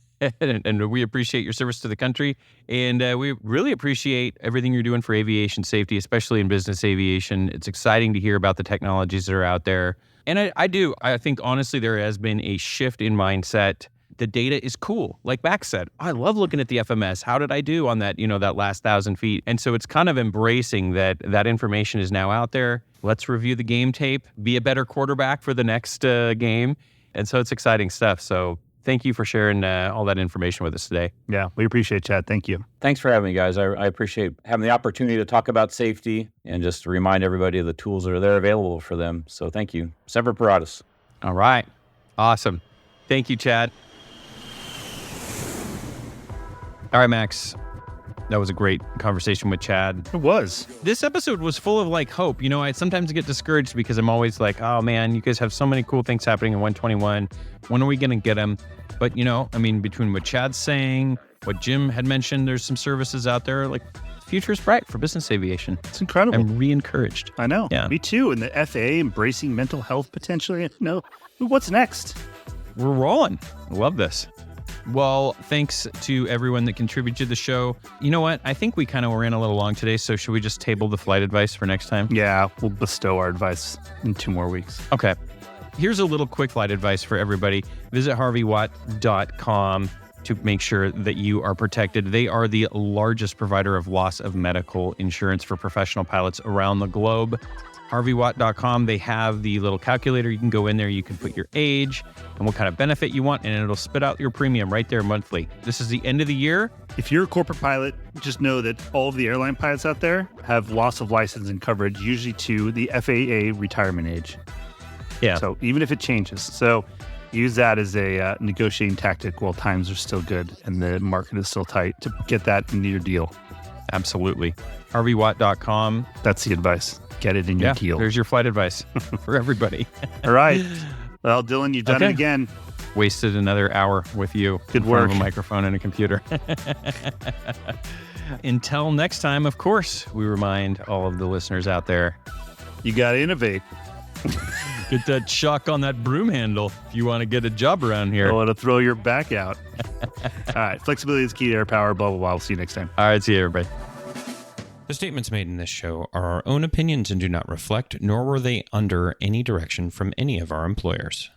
And we appreciate your service to the country. And we really appreciate everything you're doing for aviation safety, especially in business aviation. It's exciting to hear about the technologies that are out there. And I think, honestly, there has been a shift in mindset. The data is cool. Like Max said, I love looking at the FMS. How did I do on that, that last 1,000 feet? And so it's kind of embracing that information is now out there. Let's review the game tape, be a better quarterback for the next game. And so it's exciting stuff. So thank you for sharing all that information with us today. Yeah, we appreciate it, Chad. Thank you. thanks for having me, guys. I appreciate having the opportunity to talk about safety and just to remind everybody of the tools that are there available for them. So thank you. Semper Paratus. All right. Awesome. Thank you, Chad. All right, Max. That was a great conversation with Chad. It was. This episode was full of hope. I sometimes get discouraged because I'm always like, oh man, you guys have so many cool things happening in 121. When are we going to get them? But between what Chad's saying, what Jim had mentioned, there's some services out there. The future is bright for business aviation. It's incredible. I'm re-encouraged. I know. Yeah. Me too. And the FAA embracing mental health potentially. What's next? We're rolling. I love this. Well, thanks to everyone that contributed to the show. You know what? I think we kind of ran a little long today, so should we just table the flight advice for next time? Yeah, we'll bestow our advice in 2 more weeks. Okay. Here's a little quick flight advice for everybody. Visit harveywatt.com to make sure that you are protected. They are the largest provider of loss of medical insurance for professional pilots around the globe. harveywatt.com, they have the little calculator. You can go in there, you can put your age and what kind of benefit you want, and it'll spit out your premium right there monthly. This is the end of the year. If you're a corporate pilot, just know that all of the airline pilots out there have loss of license and coverage, usually to the FAA retirement age. Yeah. So even if it changes. So use that as a negotiating tactic while times are still good and the market is still tight to get that into your deal. Absolutely. harveywatt.com. That's the advice. Get it in your deal. There's your flight advice for everybody. All right. Well, Dylan, you've done it again. Wasted another hour with you. Good in front work. of a microphone and a computer. Until next time, of course, we remind all of the listeners out there, you got to innovate. get that shock on that broom handle if you want to get a job around here. Don't let it throw your back out. All right. Flexibility is key to air power. Blah, blah, blah. We'll see you next time. All right. See you, everybody. The statements made in this show are our own opinions and do not reflect, nor were they under any direction from any of our employers.